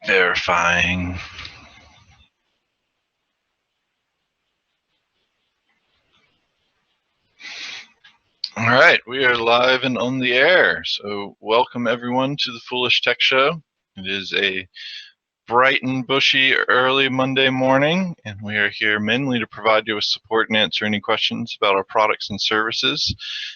Verifying. All right, we are live and on the air. So welcome everyone to the Foolish Tech Show. It is a bright and bushy early Monday morning, and we are here mainly to provide you with support and answer any questions about our products and services.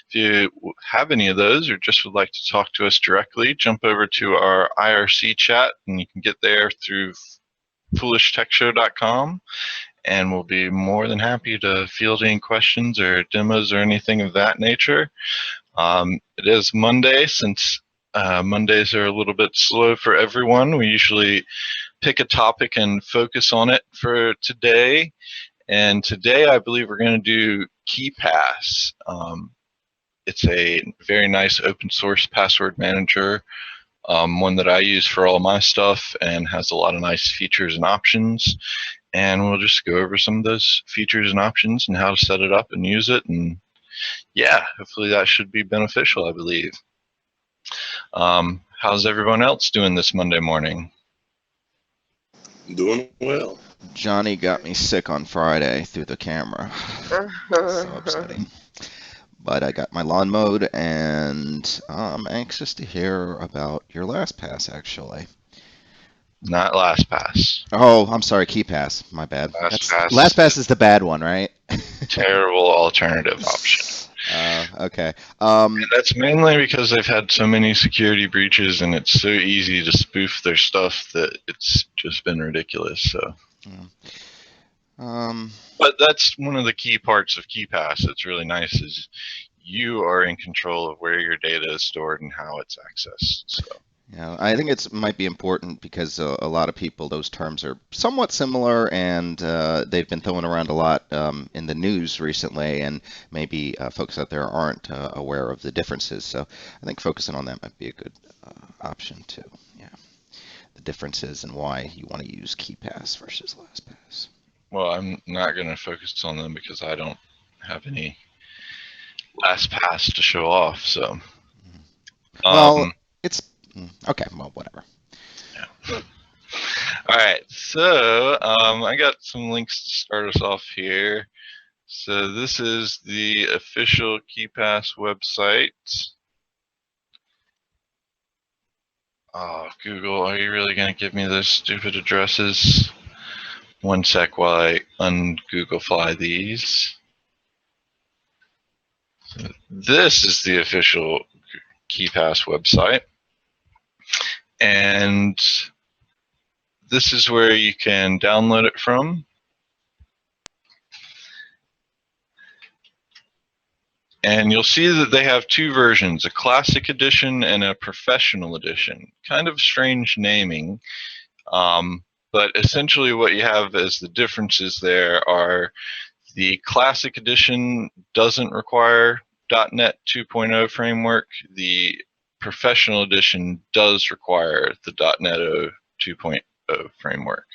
If you have any of those or just would like to talk to us directly, jump over to our IRC chat, and you can get there through foolishtechshow.com. And we'll be more than happy to field any questions or demos or anything of that nature. It is Monday. Since Mondays are a little bit slow for everyone, we usually pick a topic and focus on it for today. And today I believe we're going to do KeePass. It's a very nice open source password manager, one that I use for all my stuff and has a lot of nice features and options. And we'll just go over some of those features and options and how to set it up and use it. And yeah, hopefully that should be beneficial, I believe. How's everyone else doing this Monday morning? Doing well. Johnny got me sick on Friday through the camera. So upsetting. But I got my lawn mowed, and I'm anxious to hear about your LastPass, actually. Not LastPass. Oh, I'm sorry, KeePass. My bad. LastPass is the bad one, right? Terrible alternative option. Okay. And that's mainly because they've had so many security breaches, and it's so easy to spoof their stuff that it's just been ridiculous. So. But that's one of the key parts of KeePass that's really nice is you are in control of where your data is stored and how it's accessed. So. Yeah, I think it might be important because a lot of people, those terms are somewhat similar, and they've been thrown around a lot in the news recently, and maybe folks out there aren't aware of the differences. So I think focusing on that might be a good option too. Yeah, the differences and why you want to use KeePass versus LastPass. Well, I'm not going to focus on them because I don't have any LastPass to show off. So. Well, it's okay. Well, whatever. Yeah. All right, so I got some links to start us off here. So this is the official KeePass website. Oh, Google, are you really going to give me those stupid addresses? One sec while I un-Googlefly these. So this is the official KeePass website. And this is where you can download it from. And you'll see that they have two versions, a classic edition and a professional edition. Kind of strange naming, but essentially what you have as the differences there are the classic edition doesn't require .NET 2.0 framework. The professional edition does require the .NET 2.0 framework.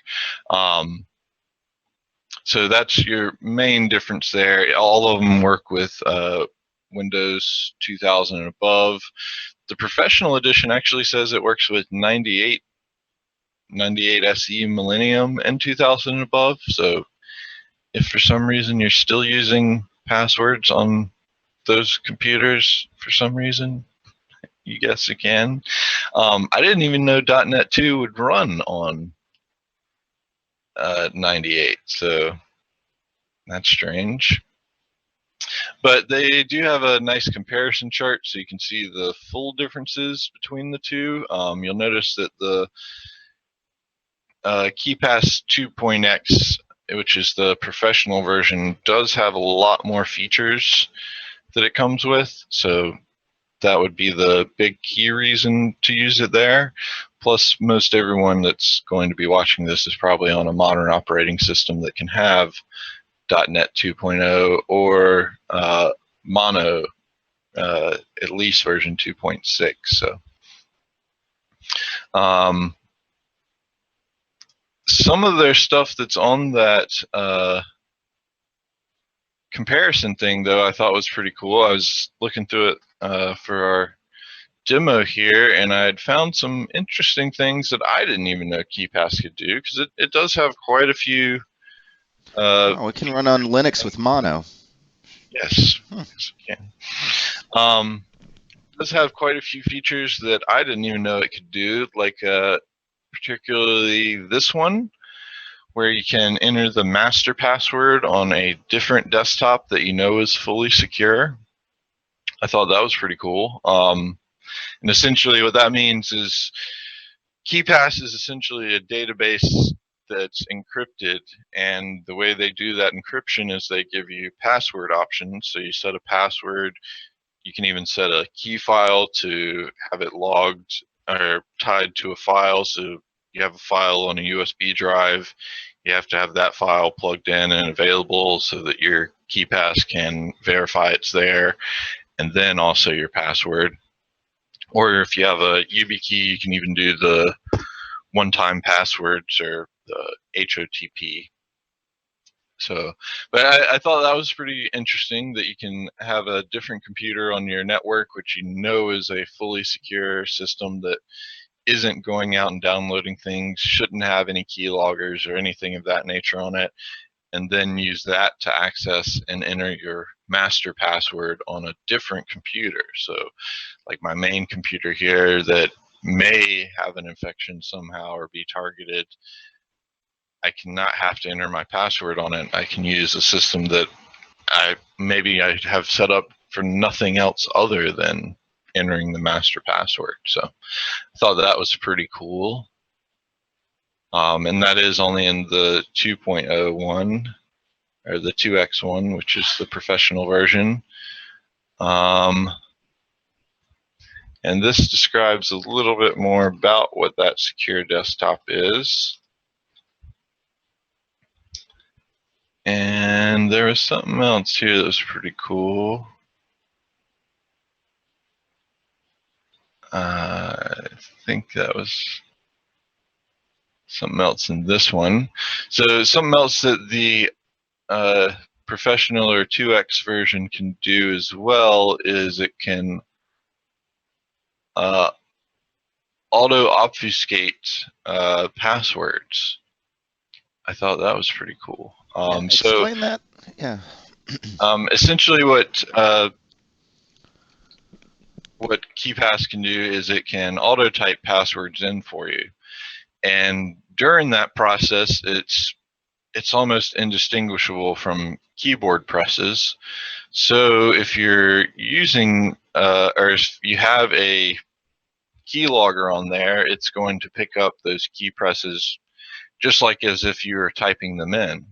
So that's your main difference there. All of them work with Windows 2000 and above. The professional edition actually says it works with 98 SE Millennium and 2000 and above. So if for some reason you're still using passwords on those computers for some reason, you guess you can. I didn't even know .NET 2 would run on 98, so that's strange. But they do have a nice comparison chart, so you can see the full differences between the two. You'll notice that the KeePass 2.x, which is the professional version, does have a lot more features that it comes with. So that would be the big key reason to use it there. Plus, most everyone that's going to be watching this is probably on a modern operating system that can have .NET 2.0 or Mono, at least version 2.6. So some of their stuff that's on that comparison thing, though, I thought was pretty cool. I was looking through it for our demo here, and I'd found some interesting things that I didn't even know KeePass could do, because it does have quite a few. Oh, it can run on Linux with Mono. Yes, Hmm. yes, it can. It does have quite a few features that I didn't even know it could do, like particularly this one, where you can enter the master password on a different desktop that you know is fully secure. I thought that was pretty cool. And essentially what that means is KeePass is essentially a database that's encrypted, and the way they do that encryption is they give you password options. So you set a password, you can even set a key file to have it logged or tied to a file. So you have a file on a USB drive, you have to have that file plugged in and available so that your KeePass can verify it's there, and then also your password. Or if you have a YubiKey, you can even do the one-time passwords or the HOTP. So, but I thought that was pretty interesting that you can have a different computer on your network, which you know is a fully secure system that isn't going out and downloading things, shouldn't have any keyloggers or anything of that nature on it, and then use that to access and enter your master password on a different computer. So, like my main computer here that may have an infection somehow or be targeted, I cannot have to enter my password on it. I can use a system that I have set up for nothing else other than entering the master password. So I thought that was pretty cool. And that is only in the 2.01 or the 2x1, which is the professional version. And this describes a little bit more about what that secure desktop is. And there was something else here that was pretty cool. I think that was something else in this one. So something else that the professional or 2x version can do as well is it can auto obfuscate passwords. I thought that was pretty cool. Yeah, explain that. Yeah. Essentially what KeePass can do is it can auto type passwords in for you, and during that process it's almost indistinguishable from keyboard presses. So if you're using or if you have a keylogger on there, it's going to pick up those key presses just like as if you were typing them in.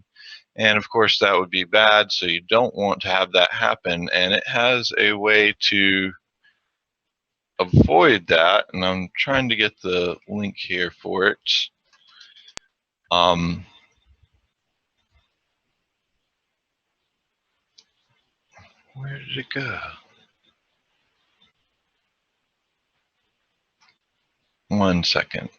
And of course that would be bad, so you don't want to have that happen, and it has a way to avoid that, and I'm trying to get the link here for it. Where did it go? One second.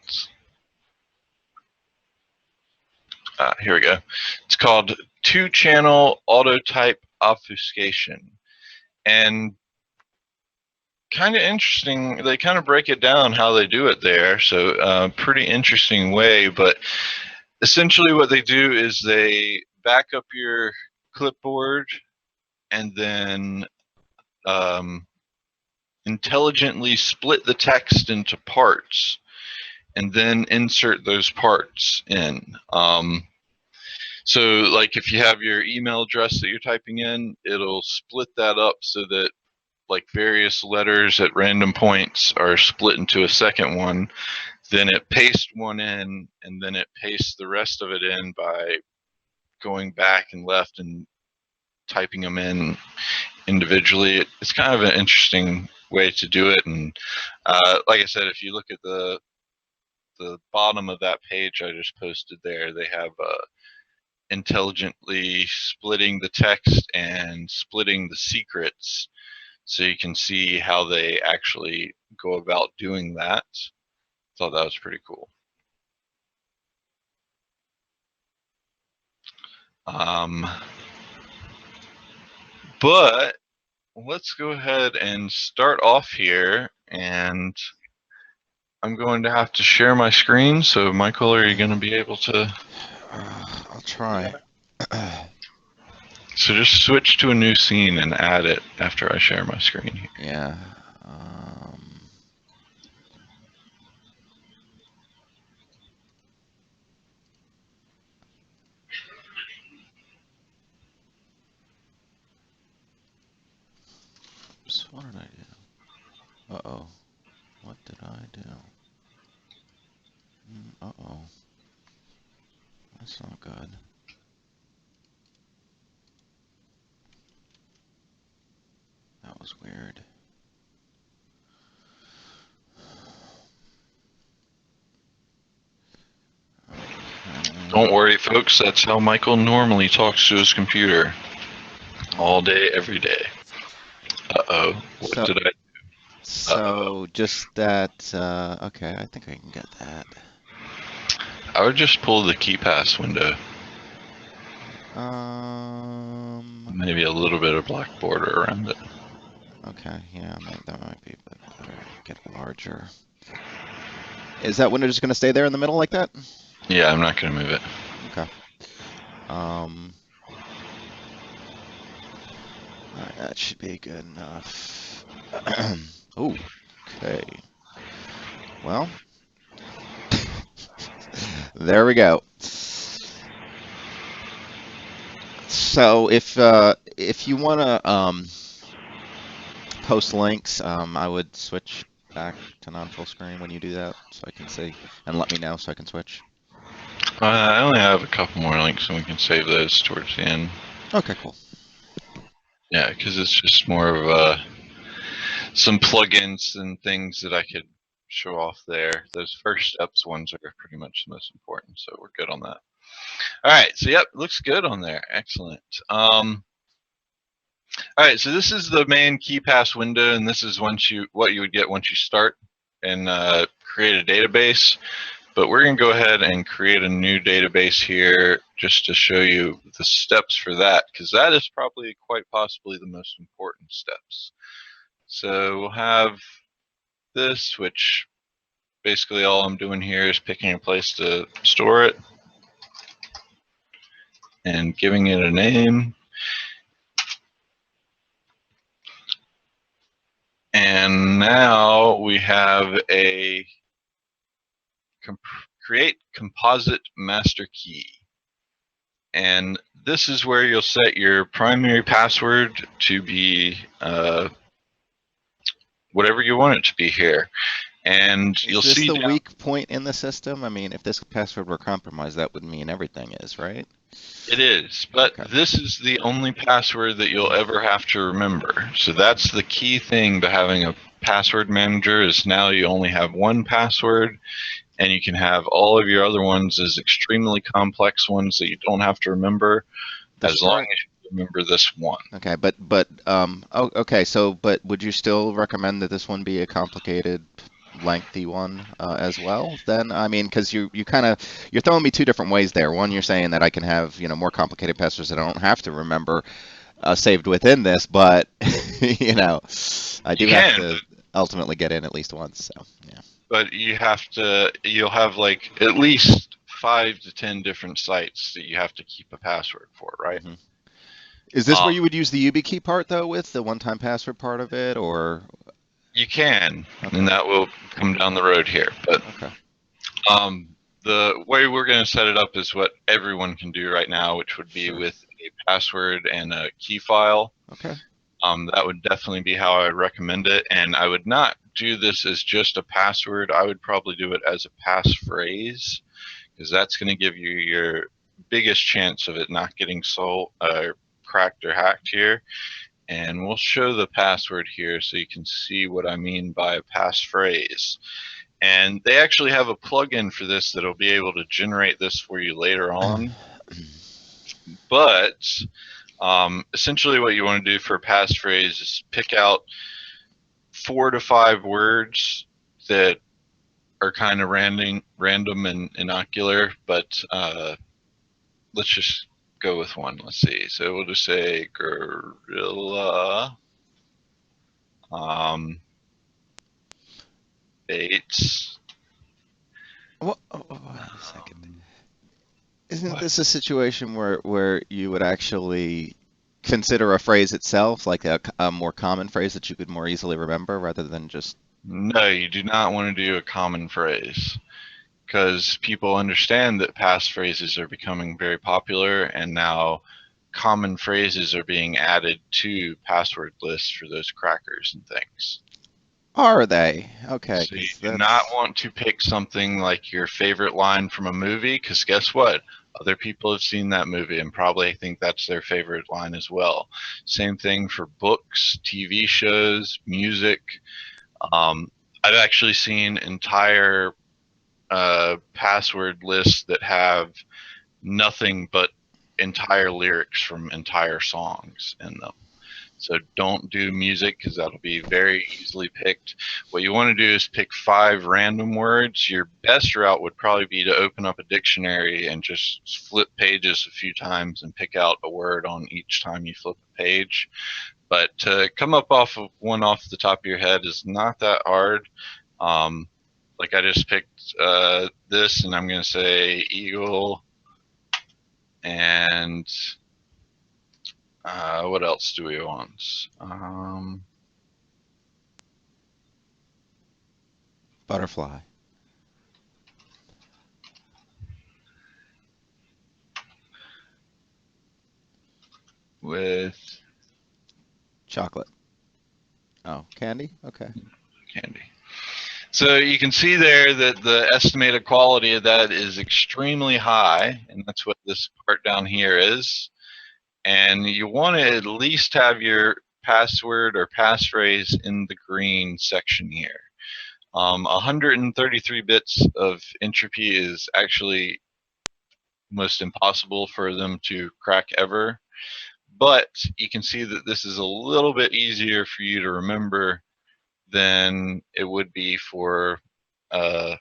Here we go. It's called two-channel auto-type obfuscation. And kind of interesting, they kind of break it down how they do it there. So pretty interesting way, but essentially what they do is they back up your clipboard and then intelligently split the text into parts and then insert those parts in. So like if you have your email address that you're typing in, it'll split that up so that like various letters at random points are split into a second one. Then it pastes one in, and then it pastes the rest of it in by going back and left and typing them in individually. It's kind of an interesting way to do it. And like I said, if you look at the bottom of that page I just posted there, they have intelligently splitting the text and splitting the secrets, so you can see how they actually go about doing that. Thought that was pretty cool. But let's go ahead and start off here And I'm going to have to share my screen. So, Michael, are you going to be able to? I'll try. So just switch to a new scene and add it after I share my screen here. Yeah. Oops, what did I do? Uh-oh. What did I do? Uh-oh. That's not good. That was weird. Okay. Don't worry, folks. That's how Michael normally talks to his computer. All day, every day. Uh-oh. What did I? So just that, okay, I think I can get that. I would just pull the KeePass window. Maybe a little bit of black border around it. Okay, yeah, that might be better. Get it larger. Is that window just going to stay there in the middle like that? Yeah, I'm not going to move it. Okay. All right, that should be good enough. Ooh, okay. Well, there we go. So if you want to post links, I would switch back to non-full screen when you do that, so I can see, and let me know so I can switch. I only have a couple more links, and we can save those towards the end. Okay, cool. Yeah, because it's just more of some plugins and things that I could show off there. Those first steps ones are pretty much the most important, so we're good on that. All right, so yep, looks good on there. Excellent. All right, so this is the main KeePass window, and this is what you would get once you start and create a database. But we're going to go ahead and create a new database here just to show you the steps for that, because that is probably quite possibly the most important steps. So we'll have this, which basically all I'm doing here is picking a place to store it and giving it a name. And now we have a create composite master key. And this is where you'll set your primary password to be whatever you want it to be here. And you'll see. Is this the weak point in the system? I mean, if this password were compromised, that would mean everything is, right? It is, but Okay. this is the only password that you'll ever have to remember. So that's the key thing to having a password manager is now you only have one password, and you can have all of your other ones as extremely complex ones that you don't have to remember, as long as you remember this one. Okay, okay, so but would you still recommend that this one be a complicated, lengthy one as well? Then I mean, because you're throwing me two different ways there. One, you're saying that I can have more complicated passwords that I don't have to remember saved within this, but I do have to ultimately get in at least once. So yeah. But you'll have like at least 5 to 10 different sites that you have to keep a password for, right? Mm-hmm. Is this where you would use the YubiKey part though, with the one-time password part of it, or? You can, Okay. and that will come down the road here. But okay. The way we're going to set it up is what everyone can do right now, which would be with a password and a key file. Okay. That would definitely be how I would recommend it. And I would not do this as just a password. I would probably do it as a passphrase, because that's going to give you your biggest chance of it not getting cracked or hacked here. And we'll show the password here so you can see what I mean by a passphrase. And they actually have a plugin for this that'll be able to generate this for you later on. But essentially what you want to do for a passphrase is pick out 4 to 5 words that are kind of random and innocular, but let's just go with one. Let's see. So we'll just say gorilla. Bates. Wait a second. Um, Isn't what? this a situation where you would actually consider a phrase itself like a more common phrase that you could more easily remember rather than just No, you do not want to do a common phrase because people understand that passphrases are becoming very popular, and now common phrases are being added to password lists for those crackers and things. are they? Okay, So you because do not that's want to pick something like your favorite line from a movie, because guess what? Other people have seen that movie and probably think that's their favorite line as well. Same thing for books, TV shows, music. Um, I've actually seen entire password lists that have nothing but entire lyrics from entire songs in them. So don't do music because that'll be very easily picked. What you want to do is pick 5 random words. Your best route would probably be to open up a dictionary and just flip pages a few times and pick out a word on each time you flip a page. But to come up off of one off the top of your head is not that hard. Um, like I just picked this, and I'm going to say eagle, and what else do we want? butterfly, With chocolate. Oh, candy? Okay. candy. So you can see there that the estimated quality of that is extremely high, and that's what this part down here is. And you want to at least have your password or passphrase in the green section here. 133 bits of entropy is actually most impossible for them to crack ever. But you can see that this is a little bit easier for you to remember than it would be for uh,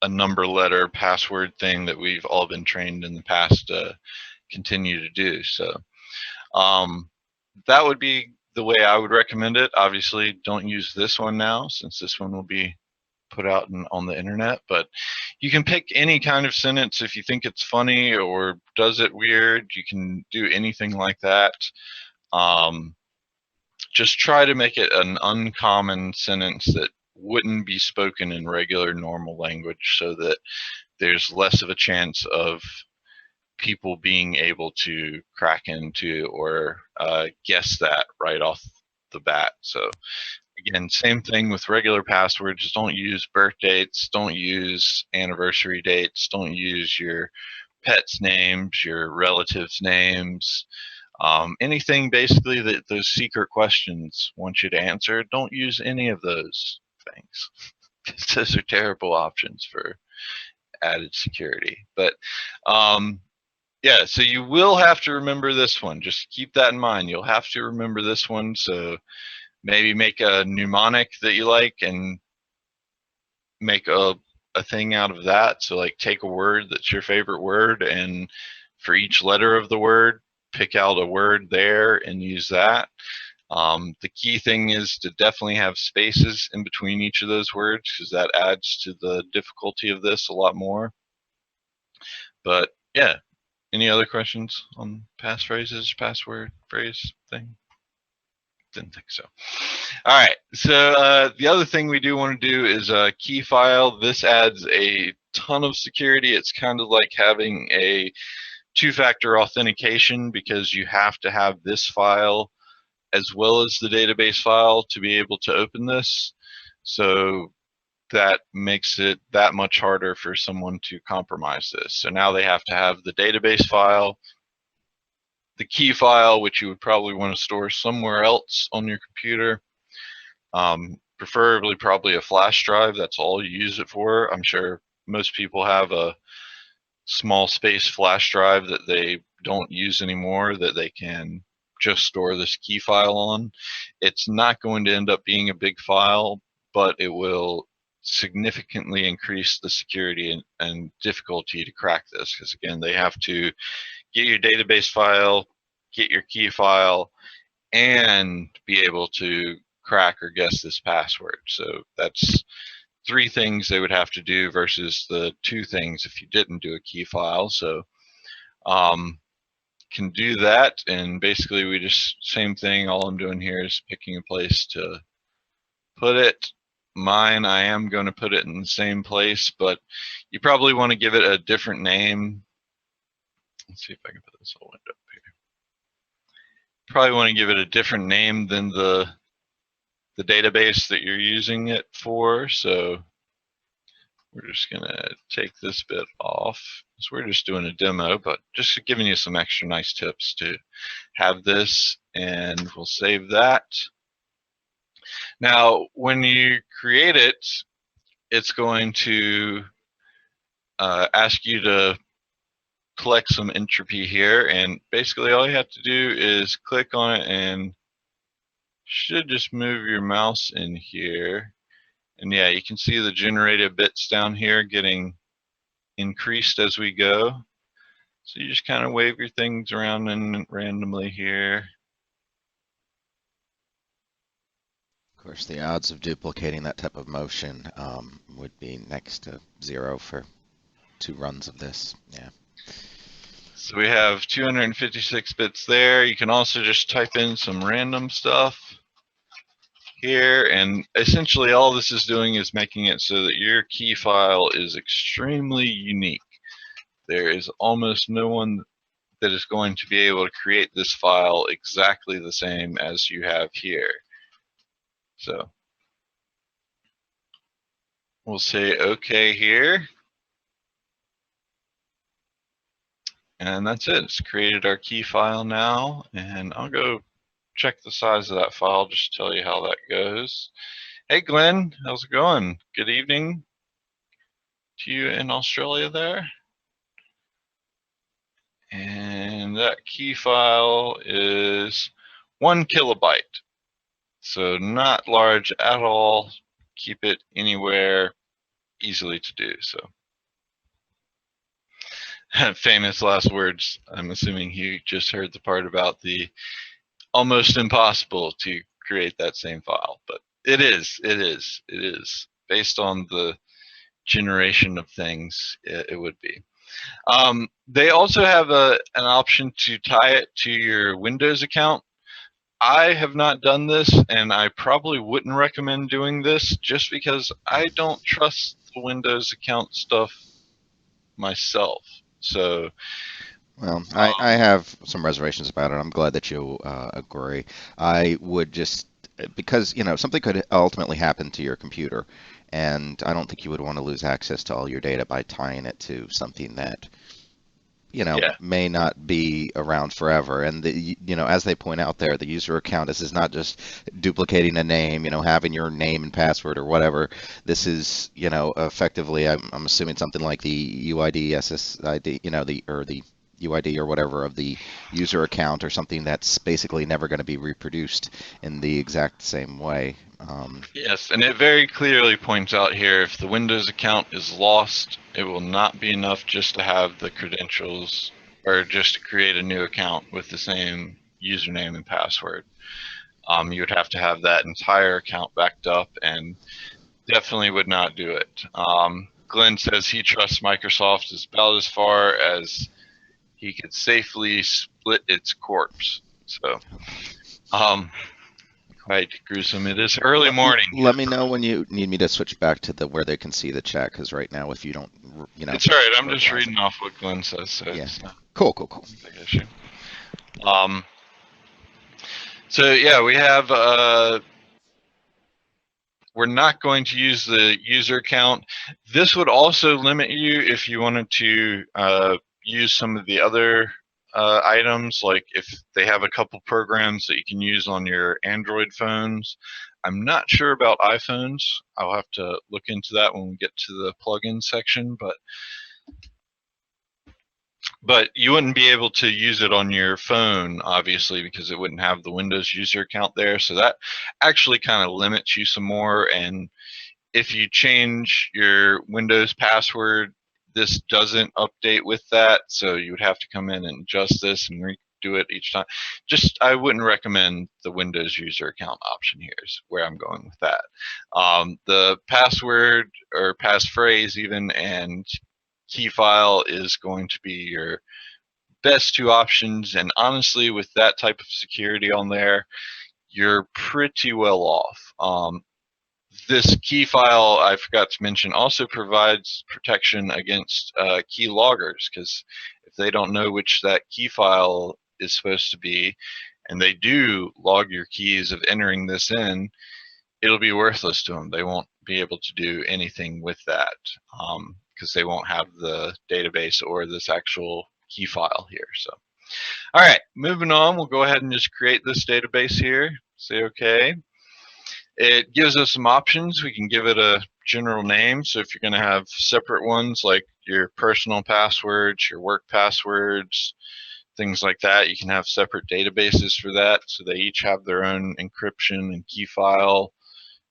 a number letter password thing that we've all been trained in the past to continue to do. So um, that would be the way I would recommend it. Obviously, don't use this one now since this one will be put out on the internet, but you can pick any kind of sentence if you think it's funny or does it weird. You can do anything like that. Um, just try to make it an uncommon sentence that wouldn't be spoken in regular normal language so that there's less of a chance of people being able to crack into or guess that right off the bat. So again, same thing with regular passwords. Just don't use birth dates, don't use anniversary dates, don't use your pets' names, your relatives' names, anything basically that those secret questions want you to answer. Don't use any of those things. Those are terrible options for added security. But yeah, so you will have to remember this one. Just keep that in mind. You'll have to remember this one. So maybe make a mnemonic that you like and make a thing out of that. So like take a word that's your favorite word, and for each letter of the word, pick out a word there and use that. The key thing is to definitely have spaces in between each of those words because that adds to the difficulty of this a lot more. But yeah, any other questions on passphrases, password, phrase thing? Didn't think so. All right. So the other thing we do want to do is a key file. This adds a ton of security. It's kind of like having a two-factor authentication because you have to have this file as well as the database file to be able to open this. So that makes it that much harder for someone to compromise this. So now they have to have the database file, the key file, which you would probably want to store somewhere else on your computer, preferably probably a flash drive. That's all you use it for. I'm sure most people have a small space flash drive that they don't use anymore that they can just store this key file on. It's not going to end up being a big file, but it will significantly increase the security and difficulty to crack this because again they have to get your database file, get your key file, and be able to crack or guess this password. So that's 3 things they would have to do versus the 2 things if you didn't do a key file. So can do that, and basically we just same thing. All I'm doing here is picking a place to put it. Mine, I am going to put it in the same place, but you probably want to give it a different name. Let's see if I can put this whole window up here. Probably want to give it a different name than the database that you're using it for. So we're just going to take this bit off. So we're just doing a demo, but just giving you some extra nice tips to have this, and we'll save that. Now, when you create it, it's going to ask you to collect some entropy here, and basically all you have to do is click on it and should just move your mouse in here, and yeah, you can see the generated bits down here getting increased as we go. So you just kind of wave your things around and randomly here. Of course, the odds of duplicating that type of motion would be next to 0 for 2 runs of this. Yeah. So we have 256 bits there. You can also just type in some random stuff here, and essentially all this is doing is making it so that your key file is extremely unique. There is almost no one that is going to be able to create this file exactly the same as you have here. So we'll say OK here. And that's it. It's created our key file now, and I'll go check the size of that file just to tell you how that goes. Hey Glenn, how's it going? Good evening to you in Australia there. And that key file is 1 kilobyte. So not large at all. Keep it anywhere, easily to do. So famous last words. I'm assuming you just heard the part about the almost impossible to create that same file, but it is based on the generation of things. It would be. They also have an option to tie it to your Windows account. I have not done this, and I probably wouldn't recommend doing this just because I don't trust the Windows account stuff myself. So, Well, I have some reservations about it. I'm glad that you agree. I would just, because, something could ultimately happen to your computer, and I don't think you would want to lose access to all your data by tying it to something that yeah, may not be around forever. And as they point out there, the user account, this is not just duplicating a name, having your name and password or whatever. This is, effectively, I'm assuming something like the UID, SSID, the UID or whatever of the user account, or something that's basically never going to be reproduced in the exact same way. yes, and it very clearly points out here, if the Windows account is lost, it will not be enough just to have the credentials or just to create a new account with the same username and password. You would have to have that entire account backed up, and definitely would not do it. Glenn says he trusts Microsoft as about as far as he could safely split its corpse. So, quite gruesome. It is early morning. Let me know when you need me to switch back to the where they can see the chat, because right now, if you don't, It's all right. I'm just reading off what Glenn says. So yeah. it's not Cool. a big issue. So yeah, we have. We're not going to use the user account. This would also limit you if you wanted to use some of the other items, like if they have a couple programs that you can use on your Android phones. I'm not sure about iPhones. I'll have to look into that when we get to the plugin section, but you wouldn't be able to use it on your phone, obviously, because it wouldn't have the Windows user account there. So that actually kind of limits you some more. And if you change your Windows password, this doesn't update with that. So you would have to come in and adjust this and do it each time. Just, I wouldn't recommend the Windows user account option here is where I'm going with that. The password or passphrase even and key file is going to be your best two options, and honestly with that type of security on there, you're pretty well off. This key file, I forgot to mention, also provides protection against key loggers, because if they don't know which that key file is supposed to be, and they do log your keys of entering this in, it'll be worthless to them. They won't be able to do anything with that because they won't have the database or this actual key file here. So, all right, moving on, we'll go ahead and just create this database here. Say okay. It gives us some options. We can give it a general name. So if you're going to have separate ones like your personal passwords, your work passwords, things like that, you can have separate databases for that. So they each have their own encryption and key file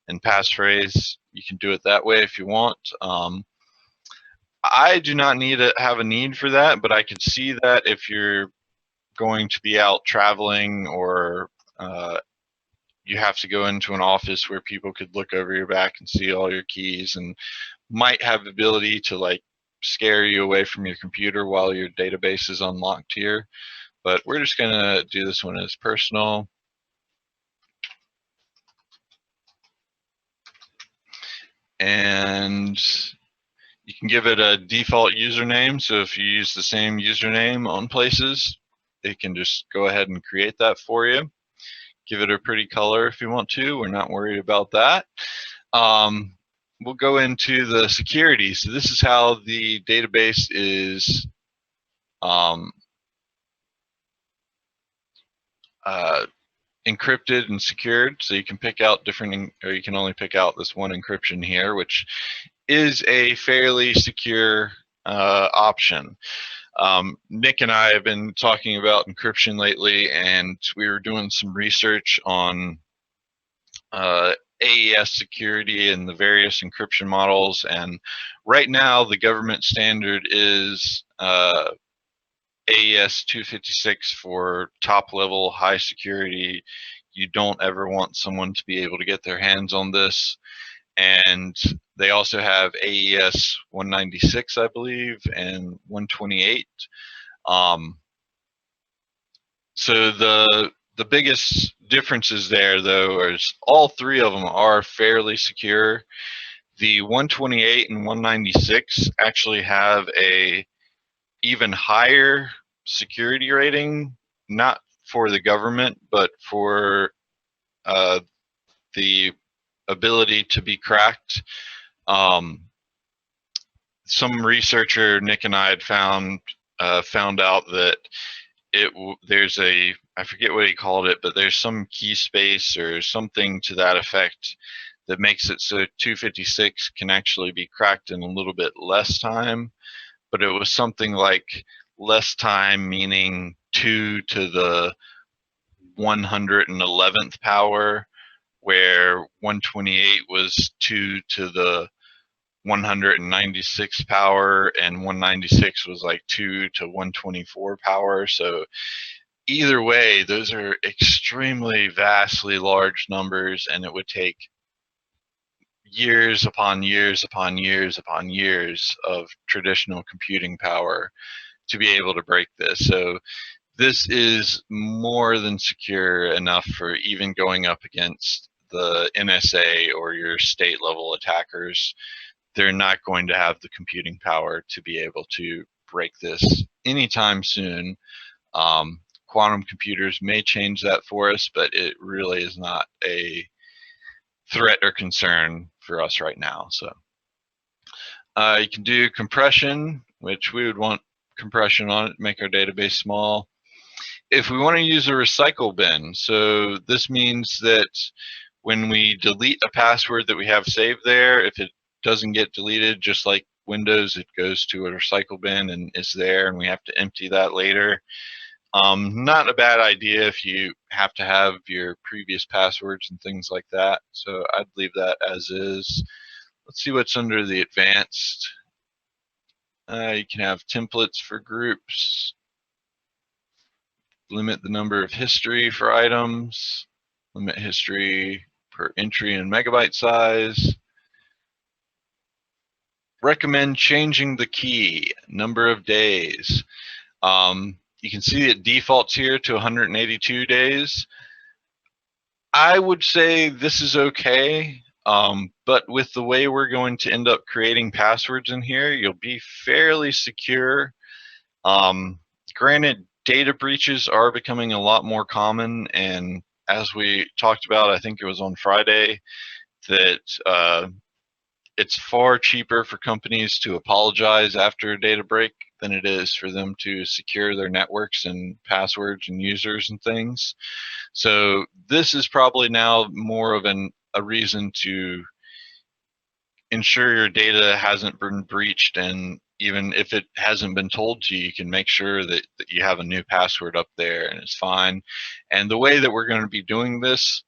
and passphrase. You can do it that way if you want. I do not have a need for that, but I could see that if you're going to be out traveling or you have to go into an office where people could look over your back and see all your keys and might have the ability to like scare you away from your computer while your database is unlocked here. But we're just going to do this one as personal. And you can give it a default username. So if you use the same username on places, it can just go ahead and create that for you. Give it a pretty color if you want to. We're not worried about that. We'll go into the security. So this is how the database is encrypted and secured. So you can pick out different, or you can only pick out this one encryption here, which is a fairly secure option. Nick and I have been talking about encryption lately, and we were doing some research on AES security and the various encryption models. And right now, the government standard is AES 256 for top level high security. You don't ever want someone to be able to get their hands on this. And they also have AES 196, I believe, and 128. So the biggest differences there, though, is all three of them are fairly secure. The 128 and 196 actually have a even higher security rating, not for the government, but for the ability to be cracked. Some researcher, Nick and I, had found out that there's a, I forget what he called it, but there's some key space or something to that effect that makes it so 256 can actually be cracked in a little bit less time. But it was something like less time, meaning 2 to the 111th power, where 128 was 2 to the 196 power, and 196 was like 2 to 124 power. So either way, those are extremely vastly large numbers, and it would take years upon years upon years upon years of traditional computing power to be able to break this. So this is more than secure enough for even going up against the NSA or your state level attackers. They're not going to have the computing power to be able to break this anytime soon. Quantum computers may change that for us, but it really is not a threat or concern for us right now. So you can do compression, which we would want compression on it to make our database small. If we want to use a recycle bin, so this means that when we delete a password that we have saved there, if it doesn't get deleted, just like Windows, it goes to a recycle bin and is there, and we have to empty that later. Not a bad idea if you have to have your previous passwords and things like that. So I'd leave that as is. Let's see what's under the advanced. You can have templates for groups. limit the number of history for items, limit history per entry in megabyte size. Recommend changing the key, number of days. You can see it defaults here to 182 days. I would say this is okay, but with the way we're going to end up creating passwords in here, you'll be fairly secure. Granted, data breaches are becoming a lot more common, and as we talked about, I think it was on Friday, that it's far cheaper for companies to apologize after a data break than it is for them to secure their networks and passwords and users and things. So this is probably now more of a reason to ensure your data hasn't been breached, and even if it hasn't been told to you, you can make sure that you have a new password up there and it's fine. And the way that we're going to be doing this,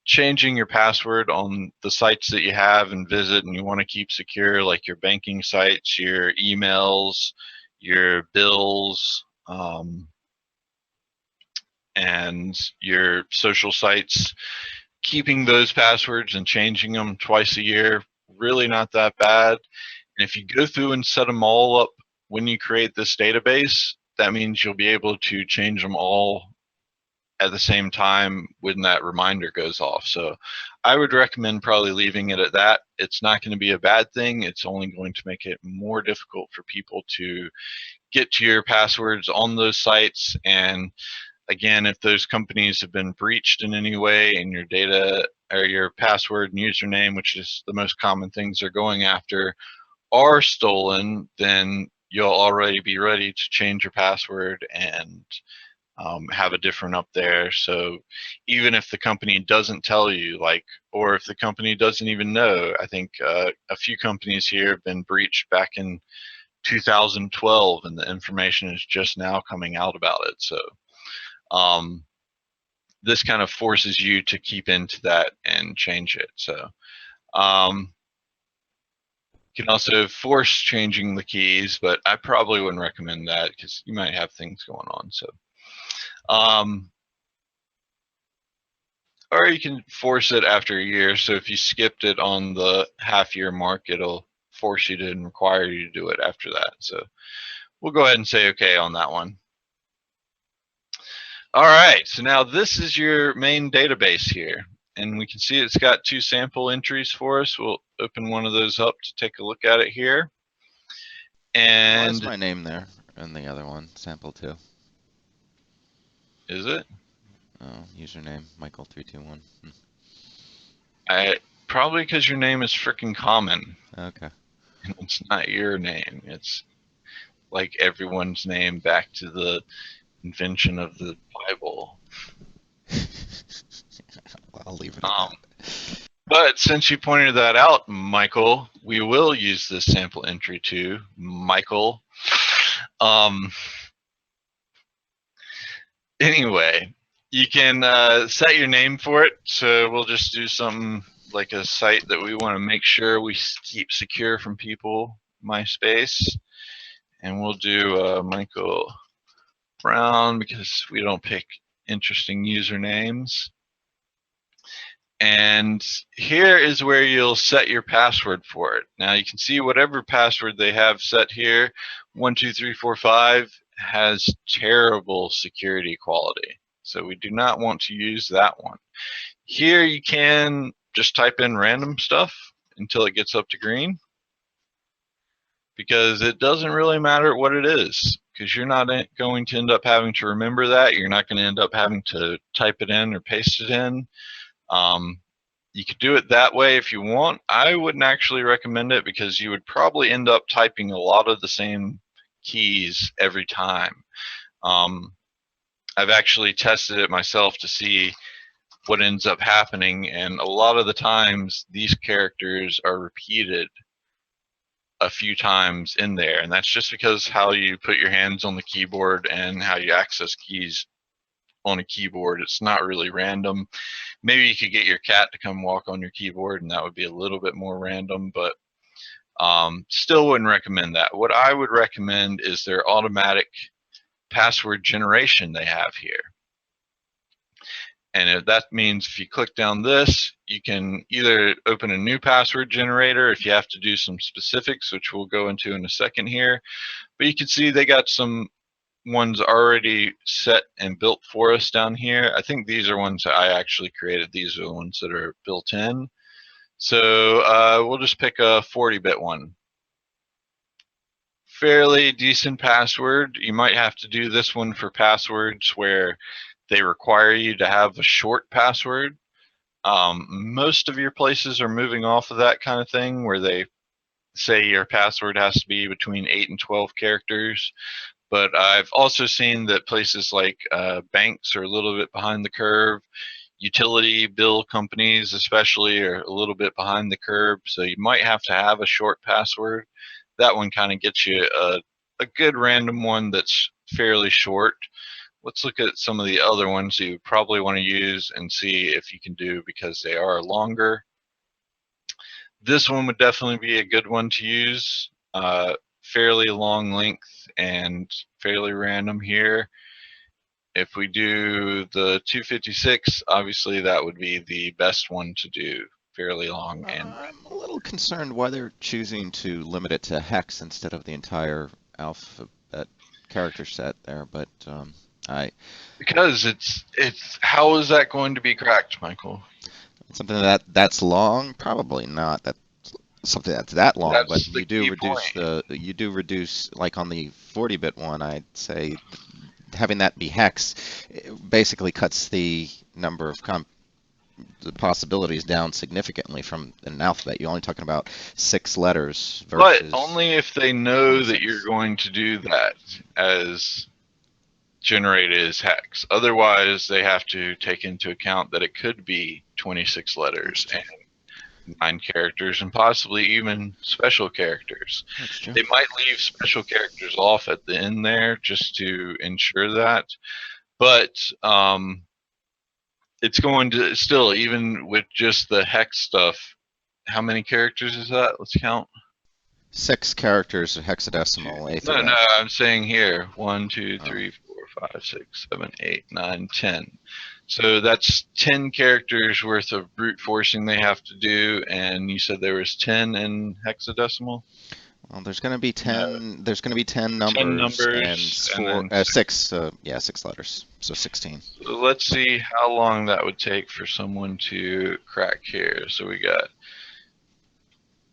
changing your password on the sites that you have and visit and you want to keep secure, like your banking sites, your emails, your bills, and your social sites, keeping those passwords and changing them twice a year, really not that bad. And if you go through and set them all up when you create this database, that means you'll be able to change them all at the same time when that reminder goes off. So I would recommend probably leaving it at that. It's not going to be a bad thing. It's only going to make it more difficult for people to get to your passwords on those sites. And again, if those companies have been breached in any way and your data or your password and username, which is the most common things they're going after, are stolen, then you'll already be ready to change your password and have a different up there. So even if the company doesn't tell you, like, or if the company doesn't even know, I think a few companies here have been breached back in 2012 and the information is just now coming out about it. So this kind of forces you to keep into that and change it. So you can also force changing the keys, but I probably wouldn't recommend that because you might have things going on. So or you can force it after a year. So if you skipped it on the half-year mark, it'll force you to and require you to do it after that. So we'll go ahead and say okay on that one. All right, so now this is your main database here. And we can see it's got 2 sample entries for us. We'll open one of those up to take a look at it here. And why is my name there in the other one, sample 2? Is it? Oh, username Michael321. Probably because your name is freaking common. Okay. And it's not your name. It's like everyone's name back to the invention of the Bible. Well, I'll leave it at that. But since you pointed that out, Michael, we will use this sample entry too, Michael. Anyway, you can set your name for it. So we'll just do something like a site that we want to make sure we keep secure from people, MySpace. And we'll do Michael Brown because we don't pick interesting usernames. And here is where you'll set your password for it. Now you can see whatever password they have set here, 12345, has terrible security quality. So we do not want to use that one. Here you can just type in random stuff until it gets up to green, because it doesn't really matter what it is, because you're not going to end up having to remember that. You're not going to end up having to type it in or paste it in. You could do it that way if you want. I wouldn't actually recommend it because you would probably end up typing a lot of the same keys every time. I've actually tested it myself to see what ends up happening, and a lot of the times these characters are repeated a few times in there, and that's just because how you put your hands on the keyboard and how you access keys on a keyboard. It's not really random. Maybe you could get your cat to come walk on your keyboard and that would be a little bit more random, but still wouldn't recommend that. What I would recommend is their automatic password generation they have here. And that means if you click down this, you can either open a new password generator if you have to do some specifics, which we'll go into in a second here. But you can see they got some ones already set and built for us down here. I think these are ones that I actually created. These are the ones that are built in. So we'll just pick a 40-bit one. Fairly decent password. You might have to do this one for passwords where they require you to have a short password. Most of your places are moving off of that kind of thing where they say your password has to be between 8 and 12 characters. But I've also seen that places like banks are a little bit behind the curve. Utility bill companies especially are a little bit behind the curve, so you might have to have a short password. That one kind of gets you a good random one that's fairly short. Let's look at some of the other ones you probably want to use and see if you can do because they are longer. This one would definitely be a good one to use. Fairly long length and fairly random here. If we do the 256, obviously that would be the best one to do, fairly long and I'm a little concerned why they're choosing to limit it to hex instead of the entire alphabet character set there, but because it's how is that going to be cracked, Michael? something that's long, probably not something that's that long, That's but the key point. you do reduce, like on the 40-bit one, I'd say having that be hex basically cuts the number of the possibilities down significantly from an alphabet. You're only talking about 6 letters versus. But only if they know 26. that you're going to do that as generated as hex. Otherwise, they have to take into account that it could be 26 letters and 9 characters and possibly even special characters. They might leave special characters off at the end there just to ensure that. But it's going to still, even with just the hex stuff, how many characters is that? Let's count. 6 characters of hexadecimal, A through No, F. I'm saying here 1, 2, 3, 4, 5, 6, 7, 8, 9, 10. So that's 10 characters worth of brute forcing they have to do, and you said there was 10 in hexadecimal? Well, there's going to be 10. There's going to be 10 10 numbers and numbers and then 6. Yeah, 6 letters. So 16. So let's see how long that would take for someone to crack here. So we got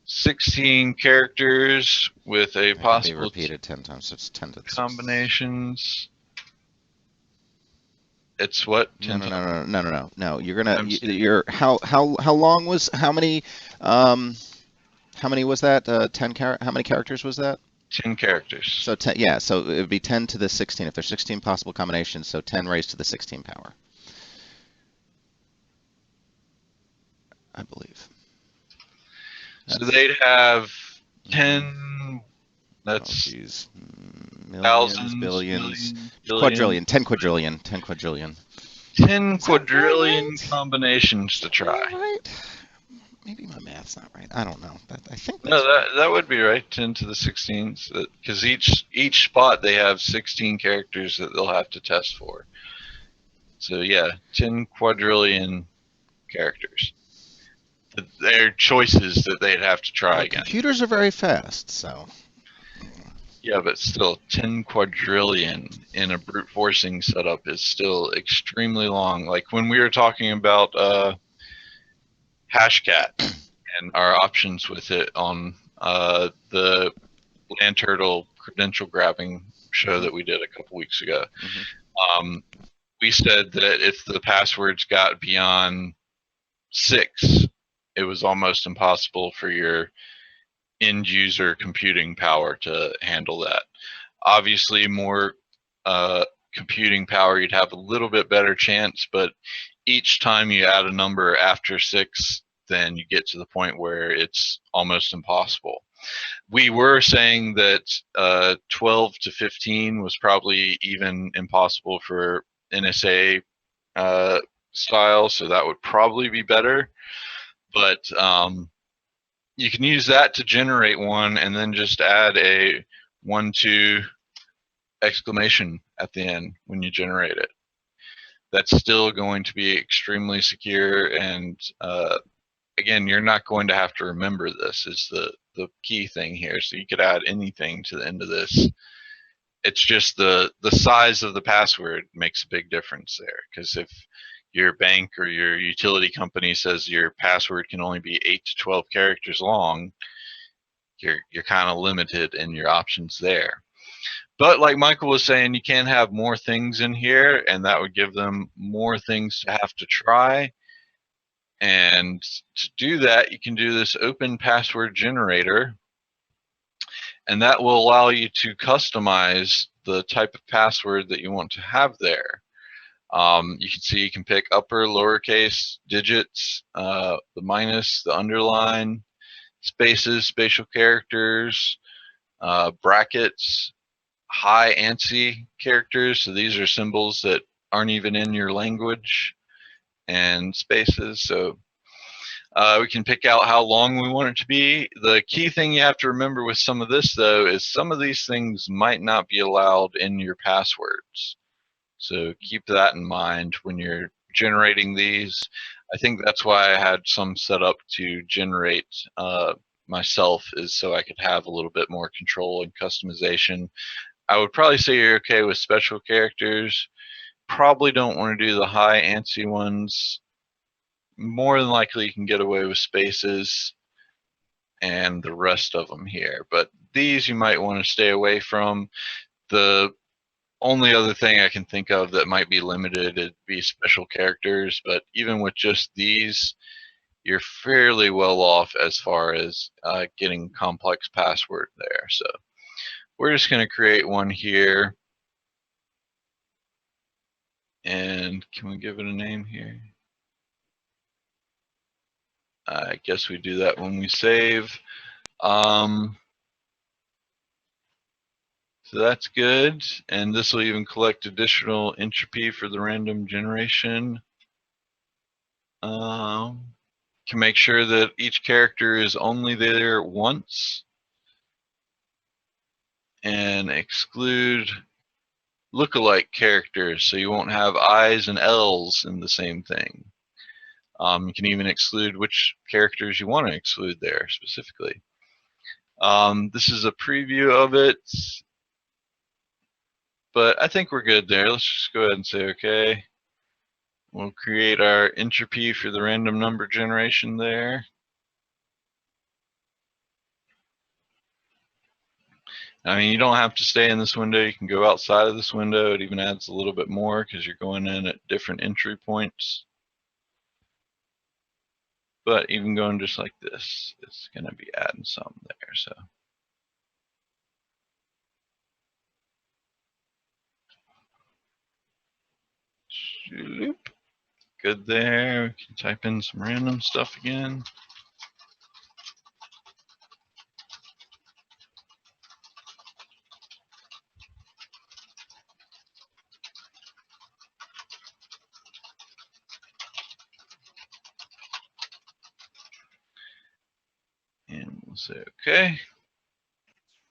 16 characters with a That can be possible repeated 10 times. So it's 10 to the 6. combinations. It's what? No. You're how long was how many was that? 10 how many characters was that? 10 characters. So 10, yeah, so it would be 10 to the 16 if there's 16 possible combinations, so 10 raised to the 16 power. I believe. So they'd have 10, that's Millions, thousands, billions, billions, quadrillion, 10 quadrillion, 10 quadrillion. 10 quadrillion right? combinations to try. Right? Maybe my math's not right. I don't know. I think that's No, right. that would be right. 10 to the 16s, because each spot they have 16 characters that they'll have to test for. So yeah, 10 quadrillion characters. They're choices that they'd have to try again. Computers are very fast, so. Yeah, but still, 10 quadrillion in a brute forcing setup is still extremely long. Like when we were talking about Hashcat and our options with it on the Land Turtle credential grabbing show that we did a couple weeks ago, we said that if the passwords got beyond 6, it was almost impossible for your end user computing power to handle that. Obviously, more computing power, you'd have a little bit better chance, but each time you add a number after 6, then you get to the point where it's almost impossible. We were saying that 12 to 15 was probably even impossible for NSA style, so that would probably be better. But you can use that to generate one and then just add a 1, 2 exclamation at the end when you generate it. That's still going to be extremely secure, and again, you're not going to have to remember this is the key thing here. So you could add anything to the end of this. It's just the size of the password makes a big difference there, because if your bank or your utility company says your password can only be 8 to 12 characters long, you're kind of limited in your options there. But like Michael was saying, you can have more things in here, and that would give them more things to have to try. And to do that, you can do this open password generator, and that will allow you to customize the type of password that you want to have there. You can see you can pick upper, lowercase, digits, the minus, the underline, spaces, spatial characters, brackets, high ANSI characters. So these are symbols that aren't even in your language, and spaces. So we can pick out how long we want it to be. The key thing you have to remember with some of this, though, is some of these things might not be allowed in your passwords. So keep that in mind when you're generating these. I think that's why I had some set up to generate myself, is so I could have a little bit more control and customization. I would probably say you're okay with special characters. Probably don't want to do the high ANSI ones. More than likely you can get away with spaces and the rest of them here, but these you might want to stay away from. The only other thing I can think of that might be limited would be special characters, but even with just these, you're fairly well off as far as getting complex password there. So we're just going to create one here, and can we give it a name here? I guess we do that when we save. So that's good, and this will even collect additional entropy for the random generation. Can make sure that each character is only there once, and exclude lookalike characters, so you won't have I's and L's in the same thing. You can even exclude which characters you want to exclude there specifically. This is a preview of it, but I think we're good there. Let's just go ahead and say okay. We'll create our entropy for the random number generation there. I mean, you don't have to stay in this window. You can go outside of this window. It even adds a little bit more because you're going in at different entry points. But even going just like this, it's going to be adding some there. So good there. We can type in some random stuff again. And we'll say okay.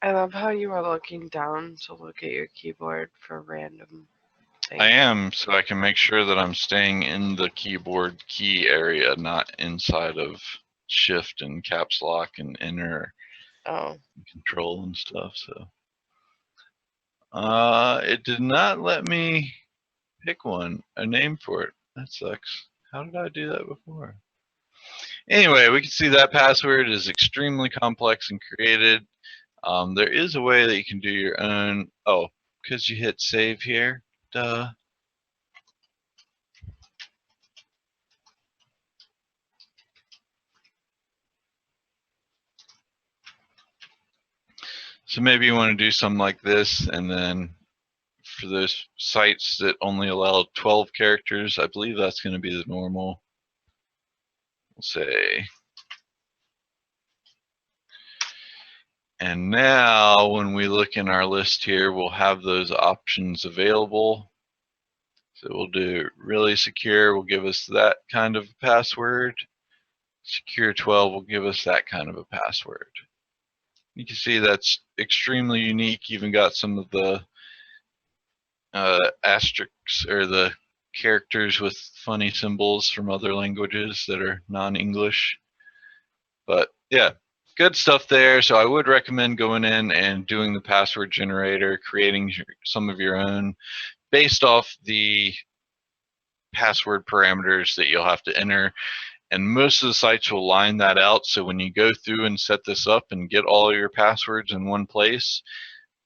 I love how you are looking down to look at your keyboard for random things. I am, so I can make sure that I'm staying in the keyboard key area, not inside of shift and caps lock and enter control and stuff. So it did not let me pick a name for it. That sucks. How did I do that before? Anyway, we can see that password is extremely complex and created. There is a way that you can do your own. Oh, because you hit save here. Duh. So maybe you want to do something like this, and then for those sites that only allow 12 characters, I believe that's going to be the normal. We'll say. And now when we look in our list here, we'll have those options available. So we'll do really secure, will give us that kind of password. Secure 12 will give us that kind of a password. You can see that's extremely unique. Even got some of the asterisks or the characters with funny symbols from other languages that are non-English. But yeah, good stuff there. So I would recommend going in and doing the password generator, creating some of your own based off the password parameters that you'll have to enter. And most of the sites will line that out. So when you go through and set this up and get all your passwords in one place,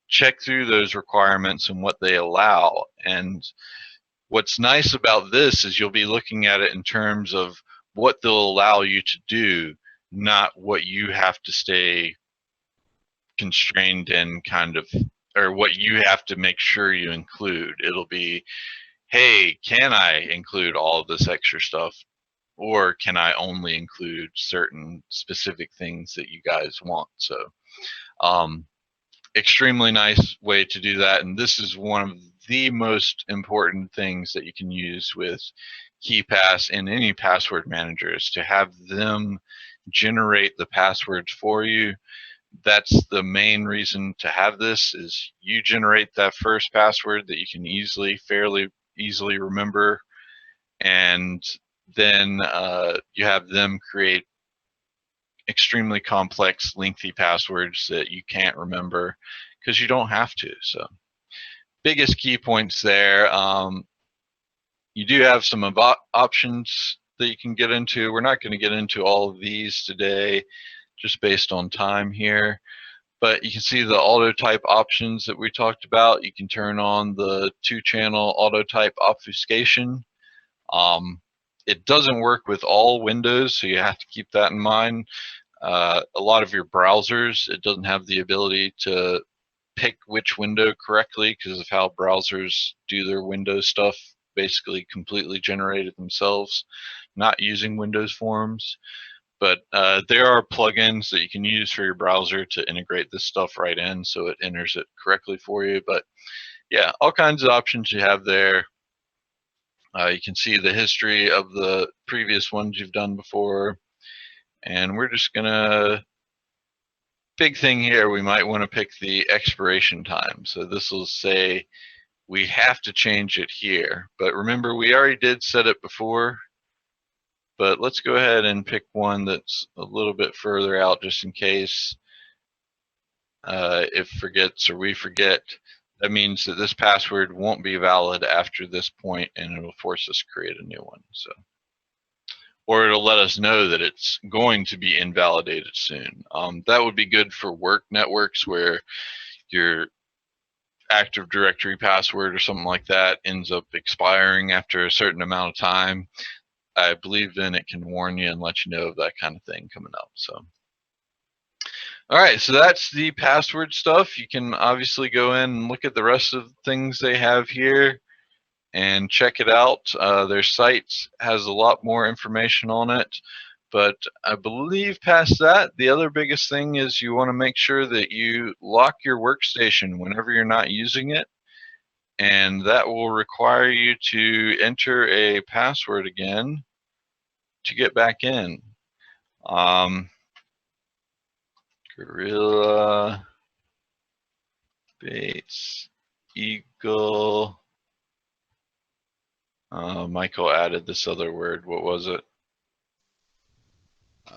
check through those requirements and what they allow. And what's nice about this is you'll be looking at it in terms of what they'll allow you to do, not what you have to stay constrained in kind of, or what you have to make sure you include. It'll be, hey, can I include all of this extra stuff? Or can I only include certain specific things that you guys want? So extremely nice way to do that. And this is one of the most important things that you can use with KeePass and any password managers, to have them generate the passwords for you. That's the main reason to have this, is you generate that first password that you can fairly easily remember, and then you have them create extremely complex, lengthy passwords that you can't remember because you don't have to. So biggest key points there. You do have some options that you can get into. We're not going to get into all of these today just based on time here, but you can see the auto type options that we talked about. You can turn on the 2-channel auto type obfuscation. It doesn't work with all Windows, so you have to keep that in mind. A lot of your browsers, it doesn't have the ability to pick which window correctly because of how browsers do their Windows stuff, basically completely generated themselves, not using Windows forms. But there are plugins that you can use for your browser to integrate this stuff right in so it enters it correctly for you. But yeah, all kinds of options you have there. You can see the history of the previous ones you've done before. And we're just gonna, big thing here, we might want to pick the expiration time. So this will say we have to change it here. But remember, we already did set it before. But let's go ahead and pick one that's a little bit further out just in case if forgets or we forget. That means that this password won't be valid after this point, and it'll force us to create a new one. So, or it'll let us know that it's going to be invalidated soon. That would be good for work networks where your Active Directory password or something like that ends up expiring after a certain amount of time. I believe then it can warn you and let you know of that kind of thing coming up. So, all right, so that's the password stuff. You can obviously go in and look at the rest of the things they have here and check it out. Their site has a lot more information on it. But I believe past that, the other biggest thing is you want to make sure that you lock your workstation whenever you're not using it. And that will require you to enter a password again to get back in. Gorilla, Bates, Eagle. Michael added this other word. What was it?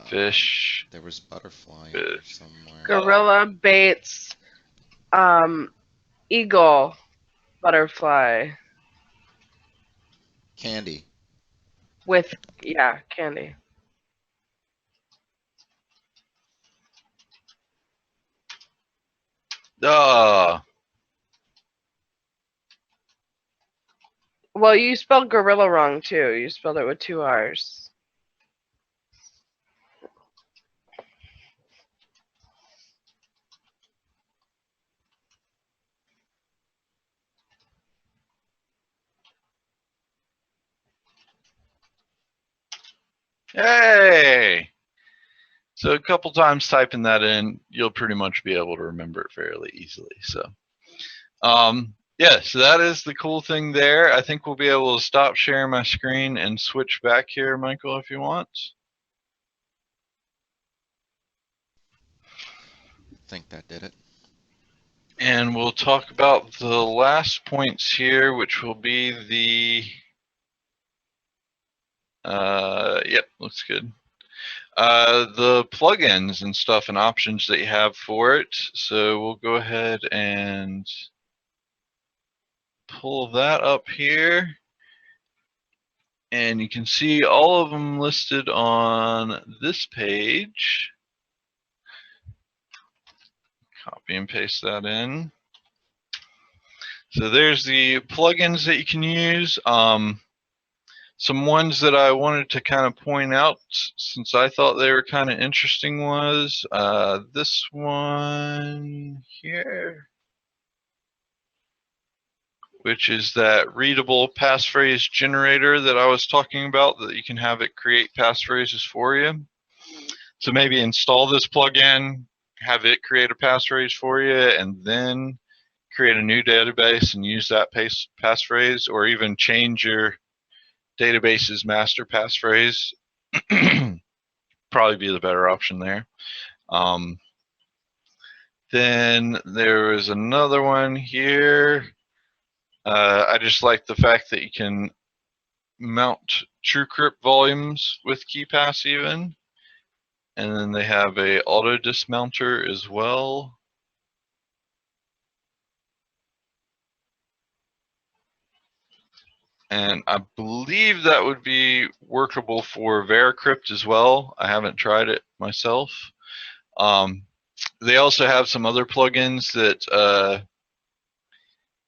Fish. There was butterfly in there somewhere. Gorilla, Bates, Eagle, Butterfly. Candy. With, yeah, Candy. Well, you spelled gorilla wrong too. You spelled it with 2 R's. Hey! So a couple times typing that in, you'll pretty much be able to remember it fairly easily. So, yeah, so that is the cool thing there. I think we'll be able to stop sharing my screen and switch back here, Michael, if you want. I think that did it. And we'll talk about the last points here, which will be the, yep, looks good. The plugins and stuff and options that you have for it. So we'll go ahead and pull that up here. And you can see all of them listed on this page. Copy and paste that in. So there's the plugins that you can use. Some ones that I wanted to kind of point out, since I thought they were kind of interesting, was this one here, which is that readable passphrase generator that I was talking about, that you can have it create passphrases for you. So maybe install this plugin, have it create a passphrase for you, and then create a new database and use that passphrase, or even change your database's master passphrase. Probably be the better option there. Then there is another one here. I just like the fact that you can mount TrueCrypt volumes with KeePass even. And then they have a auto dismounter as well. And I believe that would be workable for VeriCrypt as well. I haven't tried it myself. They also have some other plugins that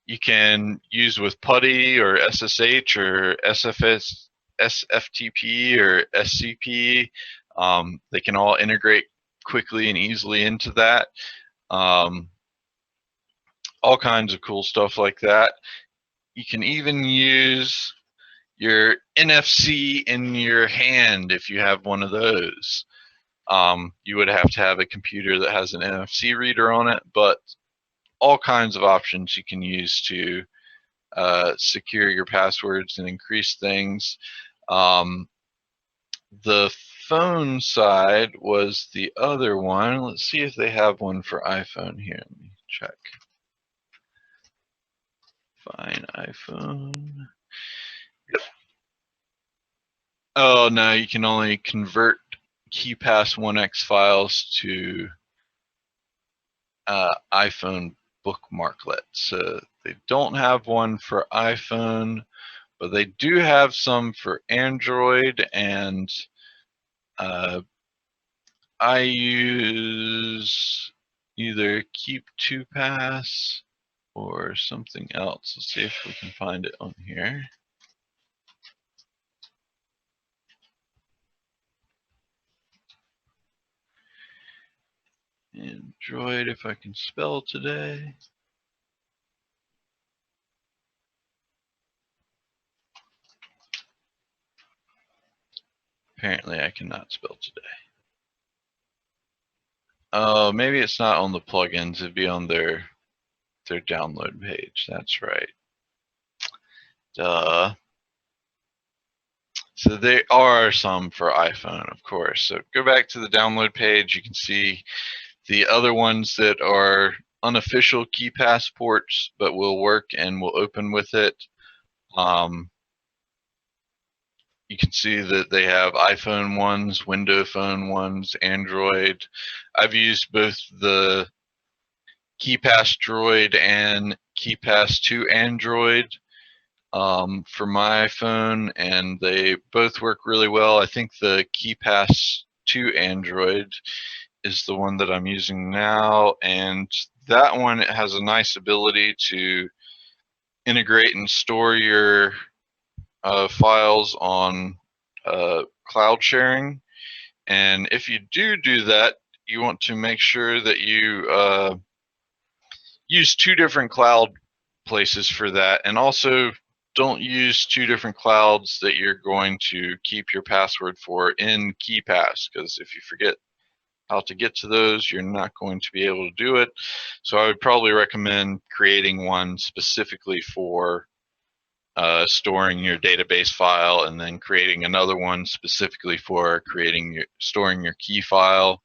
you can use with PuTTY or SSH or SFTP or SCP. They can all integrate quickly and easily into that. All kinds of cool stuff like that. You can even use your NFC in your hand if you have one of those. You would have to have a computer that has an NFC reader on it, but all kinds of options you can use to secure your passwords and increase things. The phone side was the other one. Let's see if they have one for iPhone here. Let me check. Find iPhone. Yep. Oh no, you can only convert KeePass 1x files to iPhone bookmarklet. So they don't have one for iPhone, but they do have some for Android, and I use either Keep2Pass or something else. Let's see if we can find it on here. Android, if I can spell today. Apparently I cannot spell today. Oh, maybe it's not on the plugins. It'd be on their download page. That's right. Duh. So there are some for iPhone, of course. So go back to the download page. You can see the other ones that are unofficial KeePass ports, but will work and will open with it. You can see that they have iPhone ones, Windows Phone ones, Android. I've used both the KeePass Droid and KeePass 2 Android for my iPhone, and they both work really well. I think the KeePass 2 Android is the one that I'm using now, and that one has a nice ability to integrate and store your files on cloud sharing. And if you do that, you want to make sure that you use 2 different cloud places for that, and also don't use 2 different clouds that you're going to keep your password for in KeePass, because if you forget how to get to those, you're not going to be able to do it. So I would probably recommend creating one specifically for storing your database file, and then creating another one specifically for storing your key file,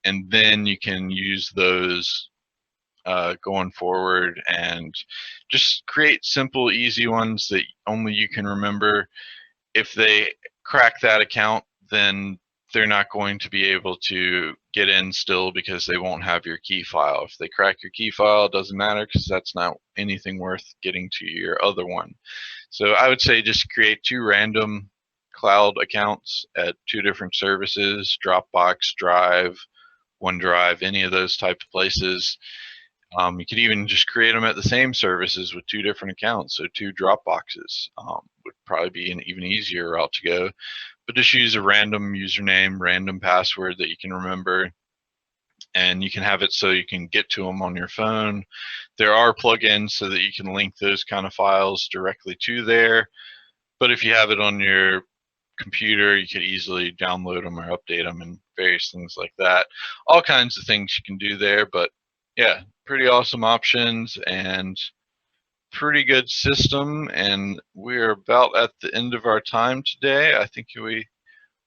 and then you can use those going forward, and just create simple, easy ones that only you can remember. If they crack that account, then they're not going to be able to get in still because they won't have your key file. If they crack your key file, it doesn't matter because that's not anything worth getting to your other one. So I would say just create 2 random cloud accounts at 2 different services, Dropbox, Drive, OneDrive, any of those type of places. You could even just create them at the same services with 2 different accounts, so 2 Dropboxes would probably be an even easier route to go. But just use a random username, random password that you can remember, and you can have it so you can get to them on your phone. There are plugins so that you can link those kind of files directly to there, but if you have it on your computer, you could easily download them or update them and various things like that. All kinds of things you can do there, but yeah, pretty awesome options and pretty good system. And we're about at the end of our time today. I think we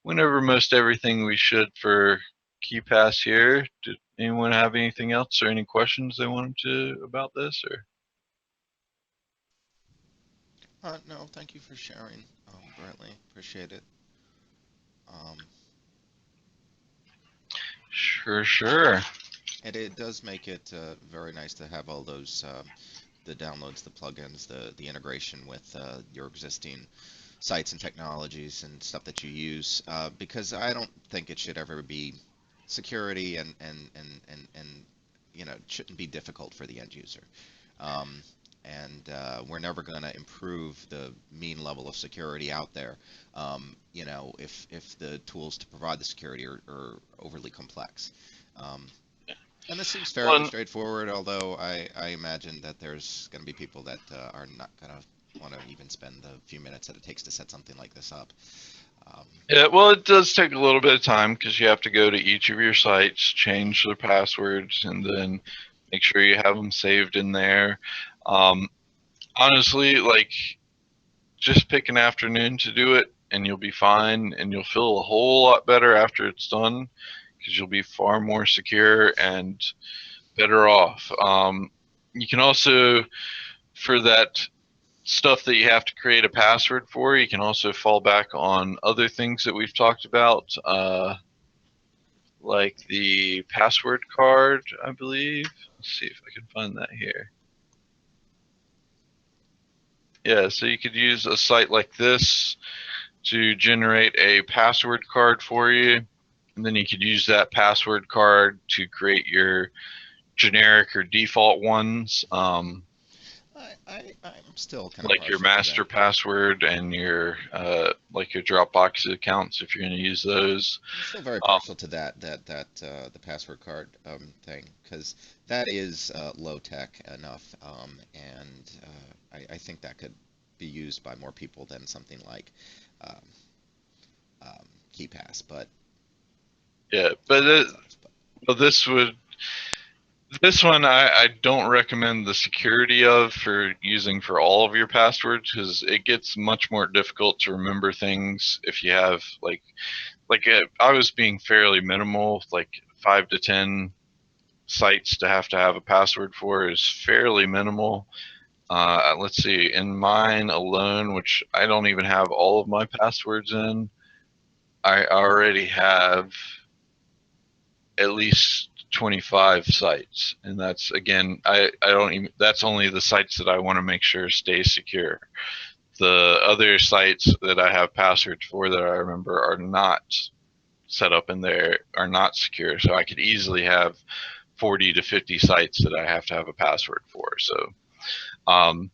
went over most everything we should for KeePass here. Did anyone have anything else or any questions they wanted to about this? Or No, thank you for sharing, Brantley. Appreciate it. Um, sure. and it does make it very nice to have all those the downloads, the plugins, the integration with your existing sites and technologies and stuff that you use, because I don't think it should ever be security and it shouldn't be difficult for the end user. Um, and we're never going to improve the mean level of security out there, if the tools to provide the security are overly complex. Um, and this seems fairly Well, straightforward, although I imagine that there's going to be people that are not going to want to even spend the few minutes that it takes to set something like this up. yeah, well, it does take a little bit of time because you have to go to each of your sites, change the passwords, and then make sure you have them saved in there. Um, honestly, like, just pick an afternoon to do it, and you'll be fine, and you'll feel a whole lot better after it's done because you'll be far more secure and better off. You can also, for that stuff that you have to create a password for, you can also fall back on other things that we've talked about, like the password card, I believe. Let's see if I can find that here. Yeah, so you could use a site like this to generate a password card for you, and then you could use that password card to create your generic or default ones. I'm still kind of Like your partial to that. master password and your like your Dropbox accounts if you're going to use those. I'm still very Um, partial to the password card thing, because that is low tech enough, and I think that could be used by more people than something like um, KeePass, but yeah, but sometimes. But well, this one I don't recommend the security of for using for all of your passwords because it gets much more difficult to remember things if you have I was being fairly minimal, like 5 to 10 sites to have a password for is fairly minimal. Let's see, in mine alone, which I don't even have all of my passwords in, I already have at least 25 sites. And that's, again, I don't even, that's only the sites that I want to make sure stay secure. The other sites that I have passwords for that I remember are not set up in there, are not secure. So I could easily have 40 to 50 sites that I have to have a password for. So um,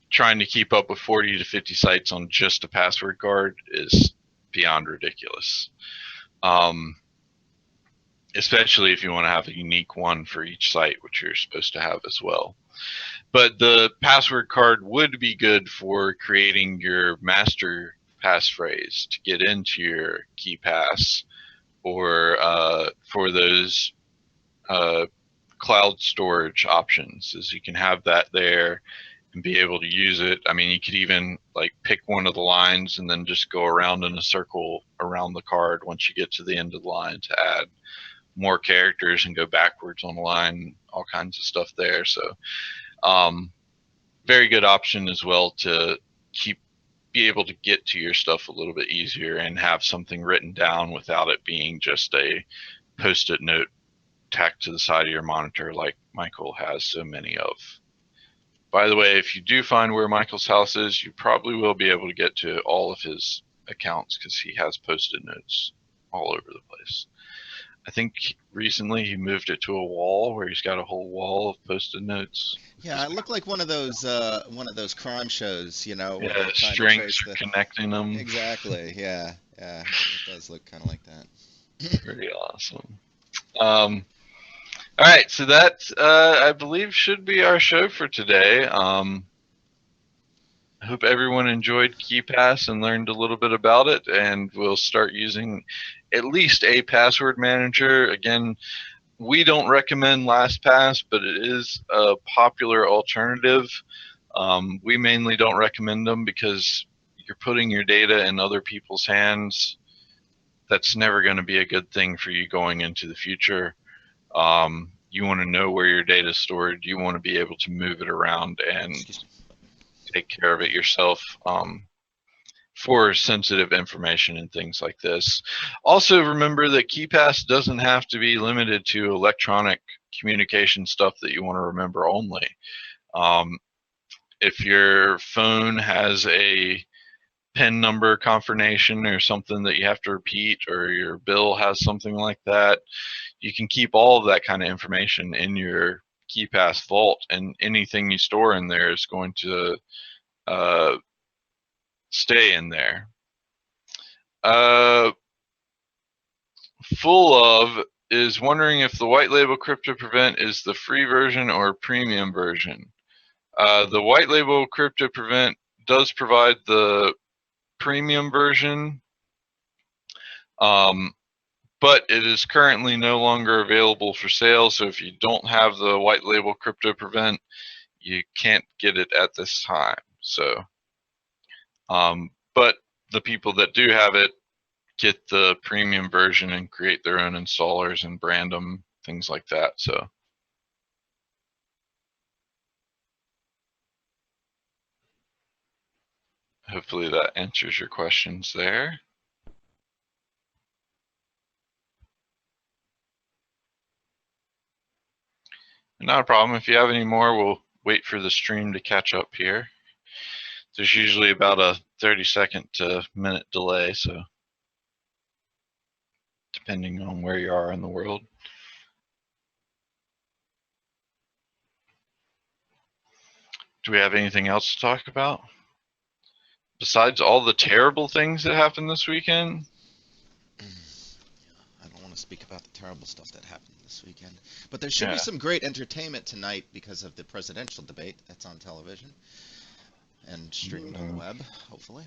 trying to keep up with 40 to 50 sites on just a password card is beyond ridiculous. Especially if you want to have a unique one for each site, which you're supposed to have as well. But the password card would be good for creating your master passphrase to get into your KeePass, or for those cloud storage options, is you can have that there and be able to use it. I mean, you could even like pick one of the lines and then just go around in a circle around the card once you get to the end of the line to add more characters and go backwards on the line, all kinds of stuff there. So very good option as well to be able to get to your stuff a little bit easier and have something written down without it being just a post-it note tacked to the side of your monitor like Michael has so many of. By the way, if you do find where Michael's house is, you probably will be able to get to all of his accounts because he has post-it notes all over the place. I think recently he moved it to a wall where he's got a whole wall of post-it notes. Yeah, it looked like one of those crime shows, where Yeah, they're trying to strings trace are the. connecting them. Exactly. Yeah. Yeah. It does look kind of like that. Pretty awesome. All right, so that I believe should be our show for today. I hope everyone enjoyed KeePass and learned a little bit about it, and we'll start using at least a password manager. Again, we don't recommend LastPass, but it is a popular alternative. We mainly don't recommend them because you're putting your data in other people's hands. That's never going to be a good thing for you going into the future. You want to know where your data is stored. You want to be able to move it around and take care of it yourself for sensitive information and things like this. Also, remember that KeePass doesn't have to be limited to electronic communication stuff that you want to remember only. If your phone has a PIN number confirmation or something that you have to repeat, or your bill has something like that, you can keep all of that kind of information in your KeePass vault, and anything you store in there is going to stay in there. Full of is wondering if the white label Crypto Prevent is the free version or premium version. The white label Crypto Prevent does provide the premium version, but it is currently no longer available for sale. So if you don't have the white label Crypto Prevent, you can't get it at this time. So, but the people that do have it get the premium version and create their own installers and brand them, things like that. So hopefully that answers your questions there. Not a problem. If you have any more, we'll wait for the stream to catch up here. There's usually about a 30-second to minute delay, so depending on where you are in the world. Do we have anything else to talk about? Besides all the terrible things that happened this weekend? I don't want to speak about the terrible stuff that happened this weekend, but there should be some great entertainment tonight because of the presidential debate that's on television and streamed on the web, hopefully.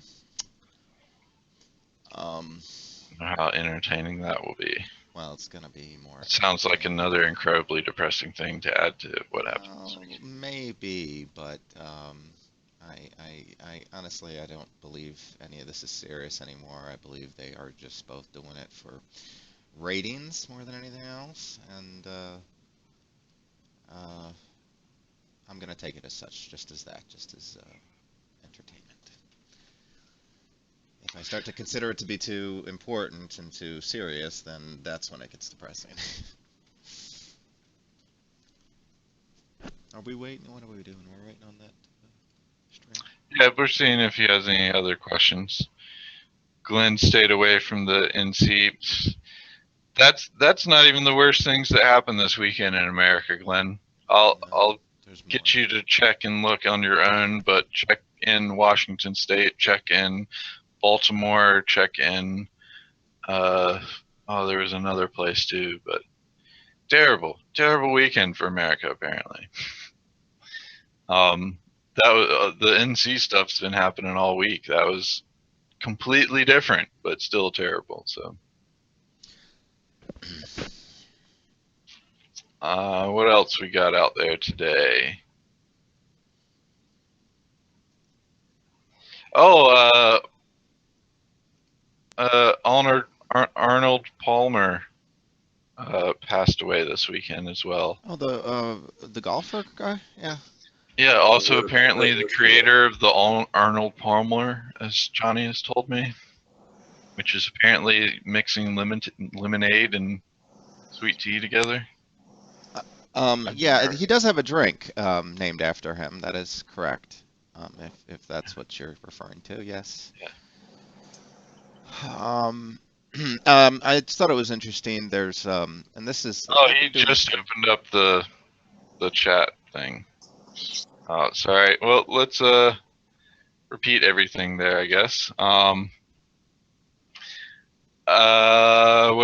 How entertaining that will be. Well, it's going to be more. It sounds like another incredibly depressing thing to add to what happened this weekend. Maybe, but I honestly, I don't believe any of this is serious anymore. I believe they are just both doing it for ratings more than anything else, and I'm going to take it as such, just as that, just as entertainment. If I start to consider it to be too important and too serious, then that's when it gets depressing. Are we waiting? What are we doing? We're waiting on that stream? Yeah, we're seeing if he has any other questions. Glenn stayed away from the NC. That's not even the worst things that happened this weekend in America, Glenn. I'll get you to check and look on your own, but check in Washington State, check in Baltimore, check in there was another place too, but terrible weekend for America apparently. That was the NC stuff's been happening all week. That was completely different, but still terrible. So, what else we got out there today? Oh, Arnold Palmer passed away this weekend as well. Oh, the golfer guy? Yeah. Yeah, also apparently the creator of the Arnold Palmer, as Johnny has told me, which is apparently mixing lemonade and sweet tea together. Yeah, he does have a drink named after him. That is correct. If that's what you're referring to, yes. Yeah. I just thought it was interesting. There's and this is Oh, they've he been doing. just opened up the chat thing. Oh, sorry. Well, let's repeat everything there, I guess. What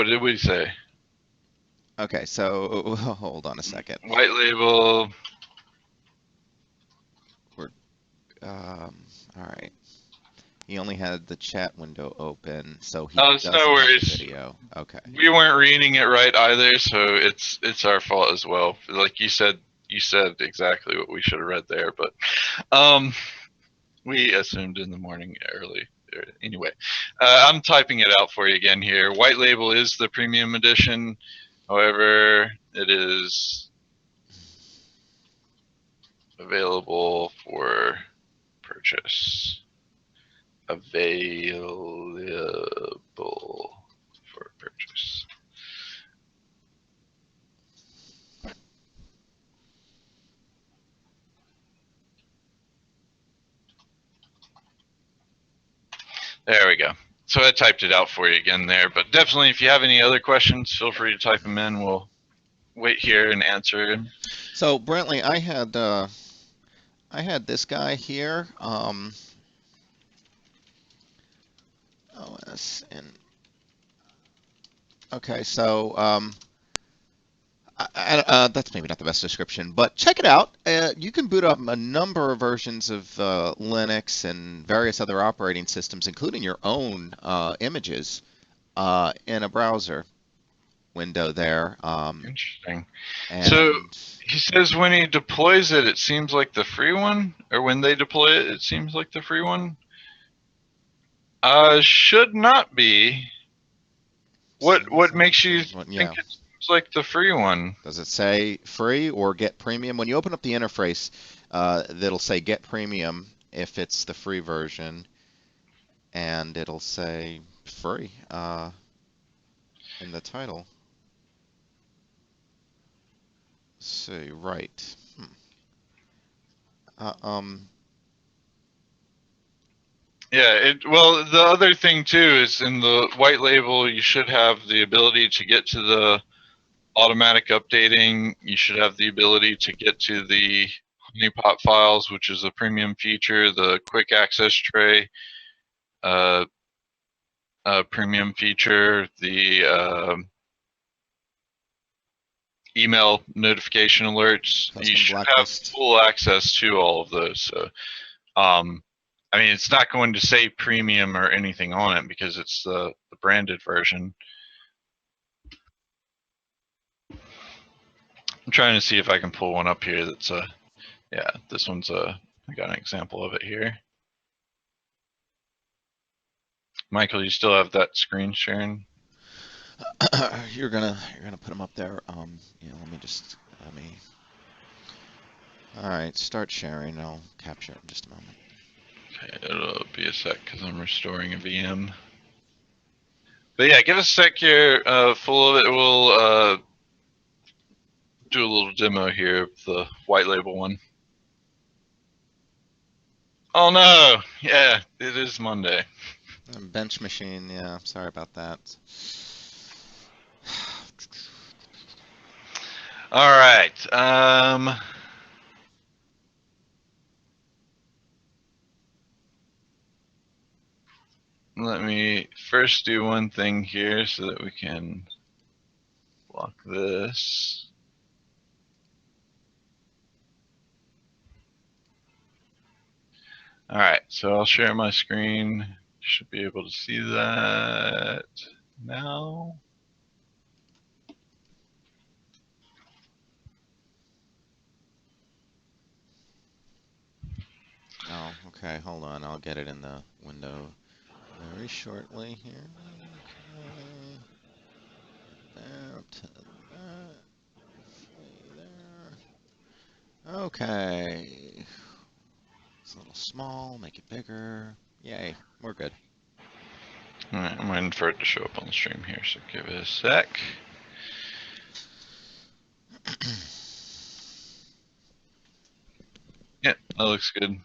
did we say? Okay, so hold on a second. White label. We're all right. He only had the chat window open, so he Oh, it's doesn't no have the worries. video. Okay. We weren't reading it right either, so it's our fault as well. Like you said exactly what we should have read there, but we assumed in the morning early. Anyway, I'm typing it out for you again here. White label is the premium edition. However, it is available for purchase. Available for purchase. There we go. So I typed it out for you again there, but definitely if you have any other questions, feel free to type them in. We'll wait here and answer them. So Brantley, I had this guy here, OS, and okay, so that's maybe not the best description, but check it out. You can boot up a number of versions of Linux and various other operating systems, including your own images, in a browser window there. Interesting. So And he says when he deploys it, it seems like the free one, or when they deploy it, it seems like the free one. Should not be. What makes you think yeah. it seems like the free one? Does it say free or get premium? When you open up the interface, that'll say get premium if it's the free version, and it'll say free in the title. Let's see, right. Uh, um, Yeah, well, the other thing too is in the white label, you should have the ability to get to the automatic updating. You should have the ability to get to the honeypot files, which is a premium feature, the quick access tray, uh, premium feature, the email notification alerts. You custom should have blacklist. full access to all of those. So, I mean, it's not going to say premium or anything on it because it's the branded version. I'm trying to see if I can pull one up here that's yeah, this one's I got an example of it here. Michael, you still have that screen sharing? You're gonna put them up there. Let me. All right, start sharing. I'll capture it in just a moment. Okay, it'll be a sec because I'm restoring a VM. But yeah, give us a sec here. Full of it. We'll do a little demo here of the white label one. Oh no! Yeah, it is Monday. Bench machine. Yeah, sorry about that. All right. Let me first do one thing here so that we can block this. All right, so I'll share my screen. Should be able to see that now. Oh, okay. Hold on. I'll get it in the window very shortly here. Okay. There to Okay. It's a little small, make it bigger. Yay, we're good. All right, I'm waiting for it to show up on the stream here, so give it a sec. Yeah, that looks good.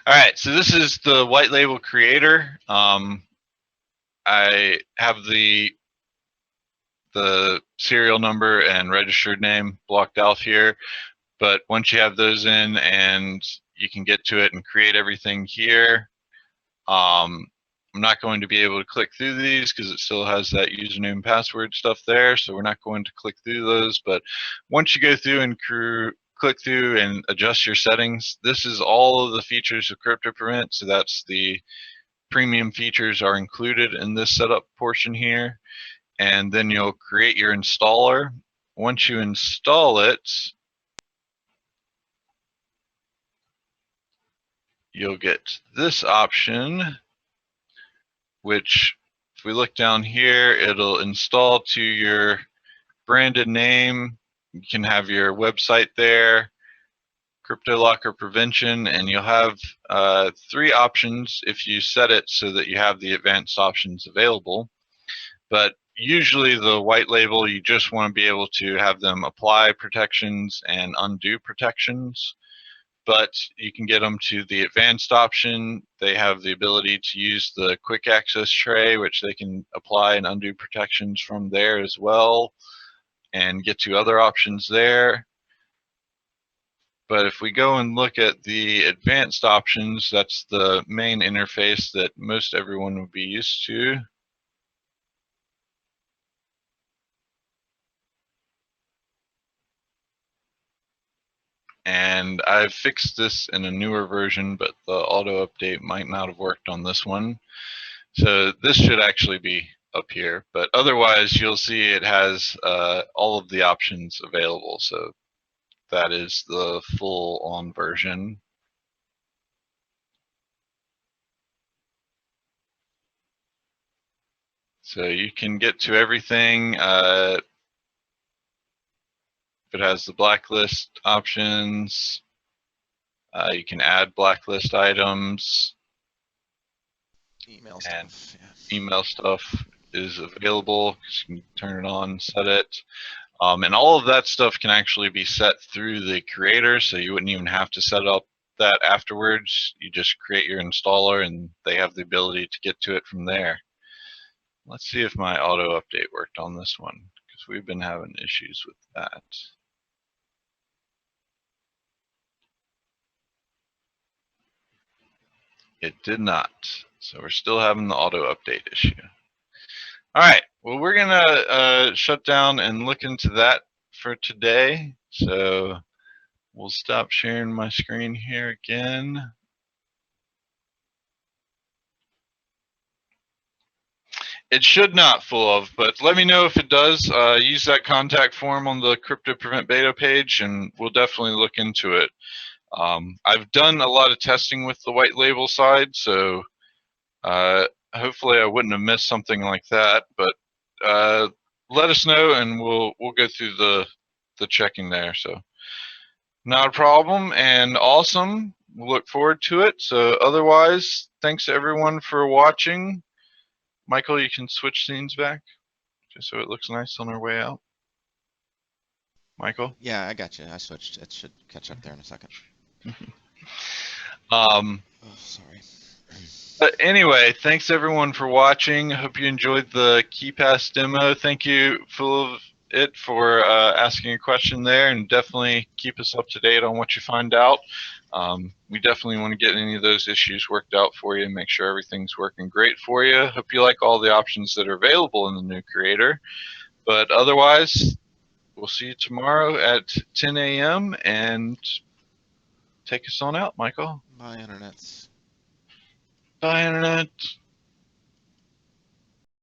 All right, so this is the white label creator. I have the serial number and registered name blocked out here, but once you have those in and you can get to it and create everything here, I'm not going to be able to click through these because it still has that username and password stuff there, so we're not going to click through those. But once you go through and click through and adjust your settings, this is all of the features of CryptoPrevent. So that's the premium features are included in this setup portion here. And then you'll create your installer. Once you install it, you'll get this option, which if we look down here, it'll install to your branded name. You can have your website there, crypto locker prevention, and you'll have 3 options if you set it so that you have the advanced options available. But usually the white label, you just want to be able to have them apply protections and undo protections. But you can get them to the advanced option. They have the ability to use the quick access tray, which they can apply and undo protections from there as well, and get to other options there. But if we go and look at the advanced options, that's the main interface that most everyone would be used to. And I've fixed this in a newer version, but the auto update might not have worked on this one. So this should actually be up here, but otherwise you'll see it has all of the options available. So that is the full on version. So you can get to everything. If it has the blacklist options, you can add blacklist items. Email And stuff. Yeah. email stuff is available. You can turn it on, set it. And all of that stuff can actually be set through the creator, so you wouldn't even have to set up that afterwards. You just create your installer and they have the ability to get to it from there. Let's see if my auto update worked on this one, because we've been having issues with that. It did not. So we're still having the auto update issue. All right, well, we're gonna shut down and look into that for today. So we'll stop sharing my screen here again. It should not full of, but let me know if it does. Use that contact form on the Crypto Prevent beta page, and we'll definitely look into it. I've done a lot of testing with the white label side, so hopefully I wouldn't have missed something like that. But let us know, and we'll go through the checking there. So not a problem, and awesome. We'll look forward to it. So otherwise, thanks everyone for watching. Michael, you can switch scenes back just so it looks nice on our way out. Michael? Yeah, I got you. I switched. It should catch up there in a second. Oh, sorry. But anyway, thanks everyone for watching. Hope you enjoyed the KeePass demo. Thank you, Full of It, for asking a question there, and definitely keep us up to date on what you find out. We definitely want to get any of those issues worked out for you and make sure everything's working great for you. Hope you like all the options that are available in the new creator. But otherwise, we'll see you tomorrow at 10 a.m. and take us on out, Michael. Bye, internets. Bye, Internet.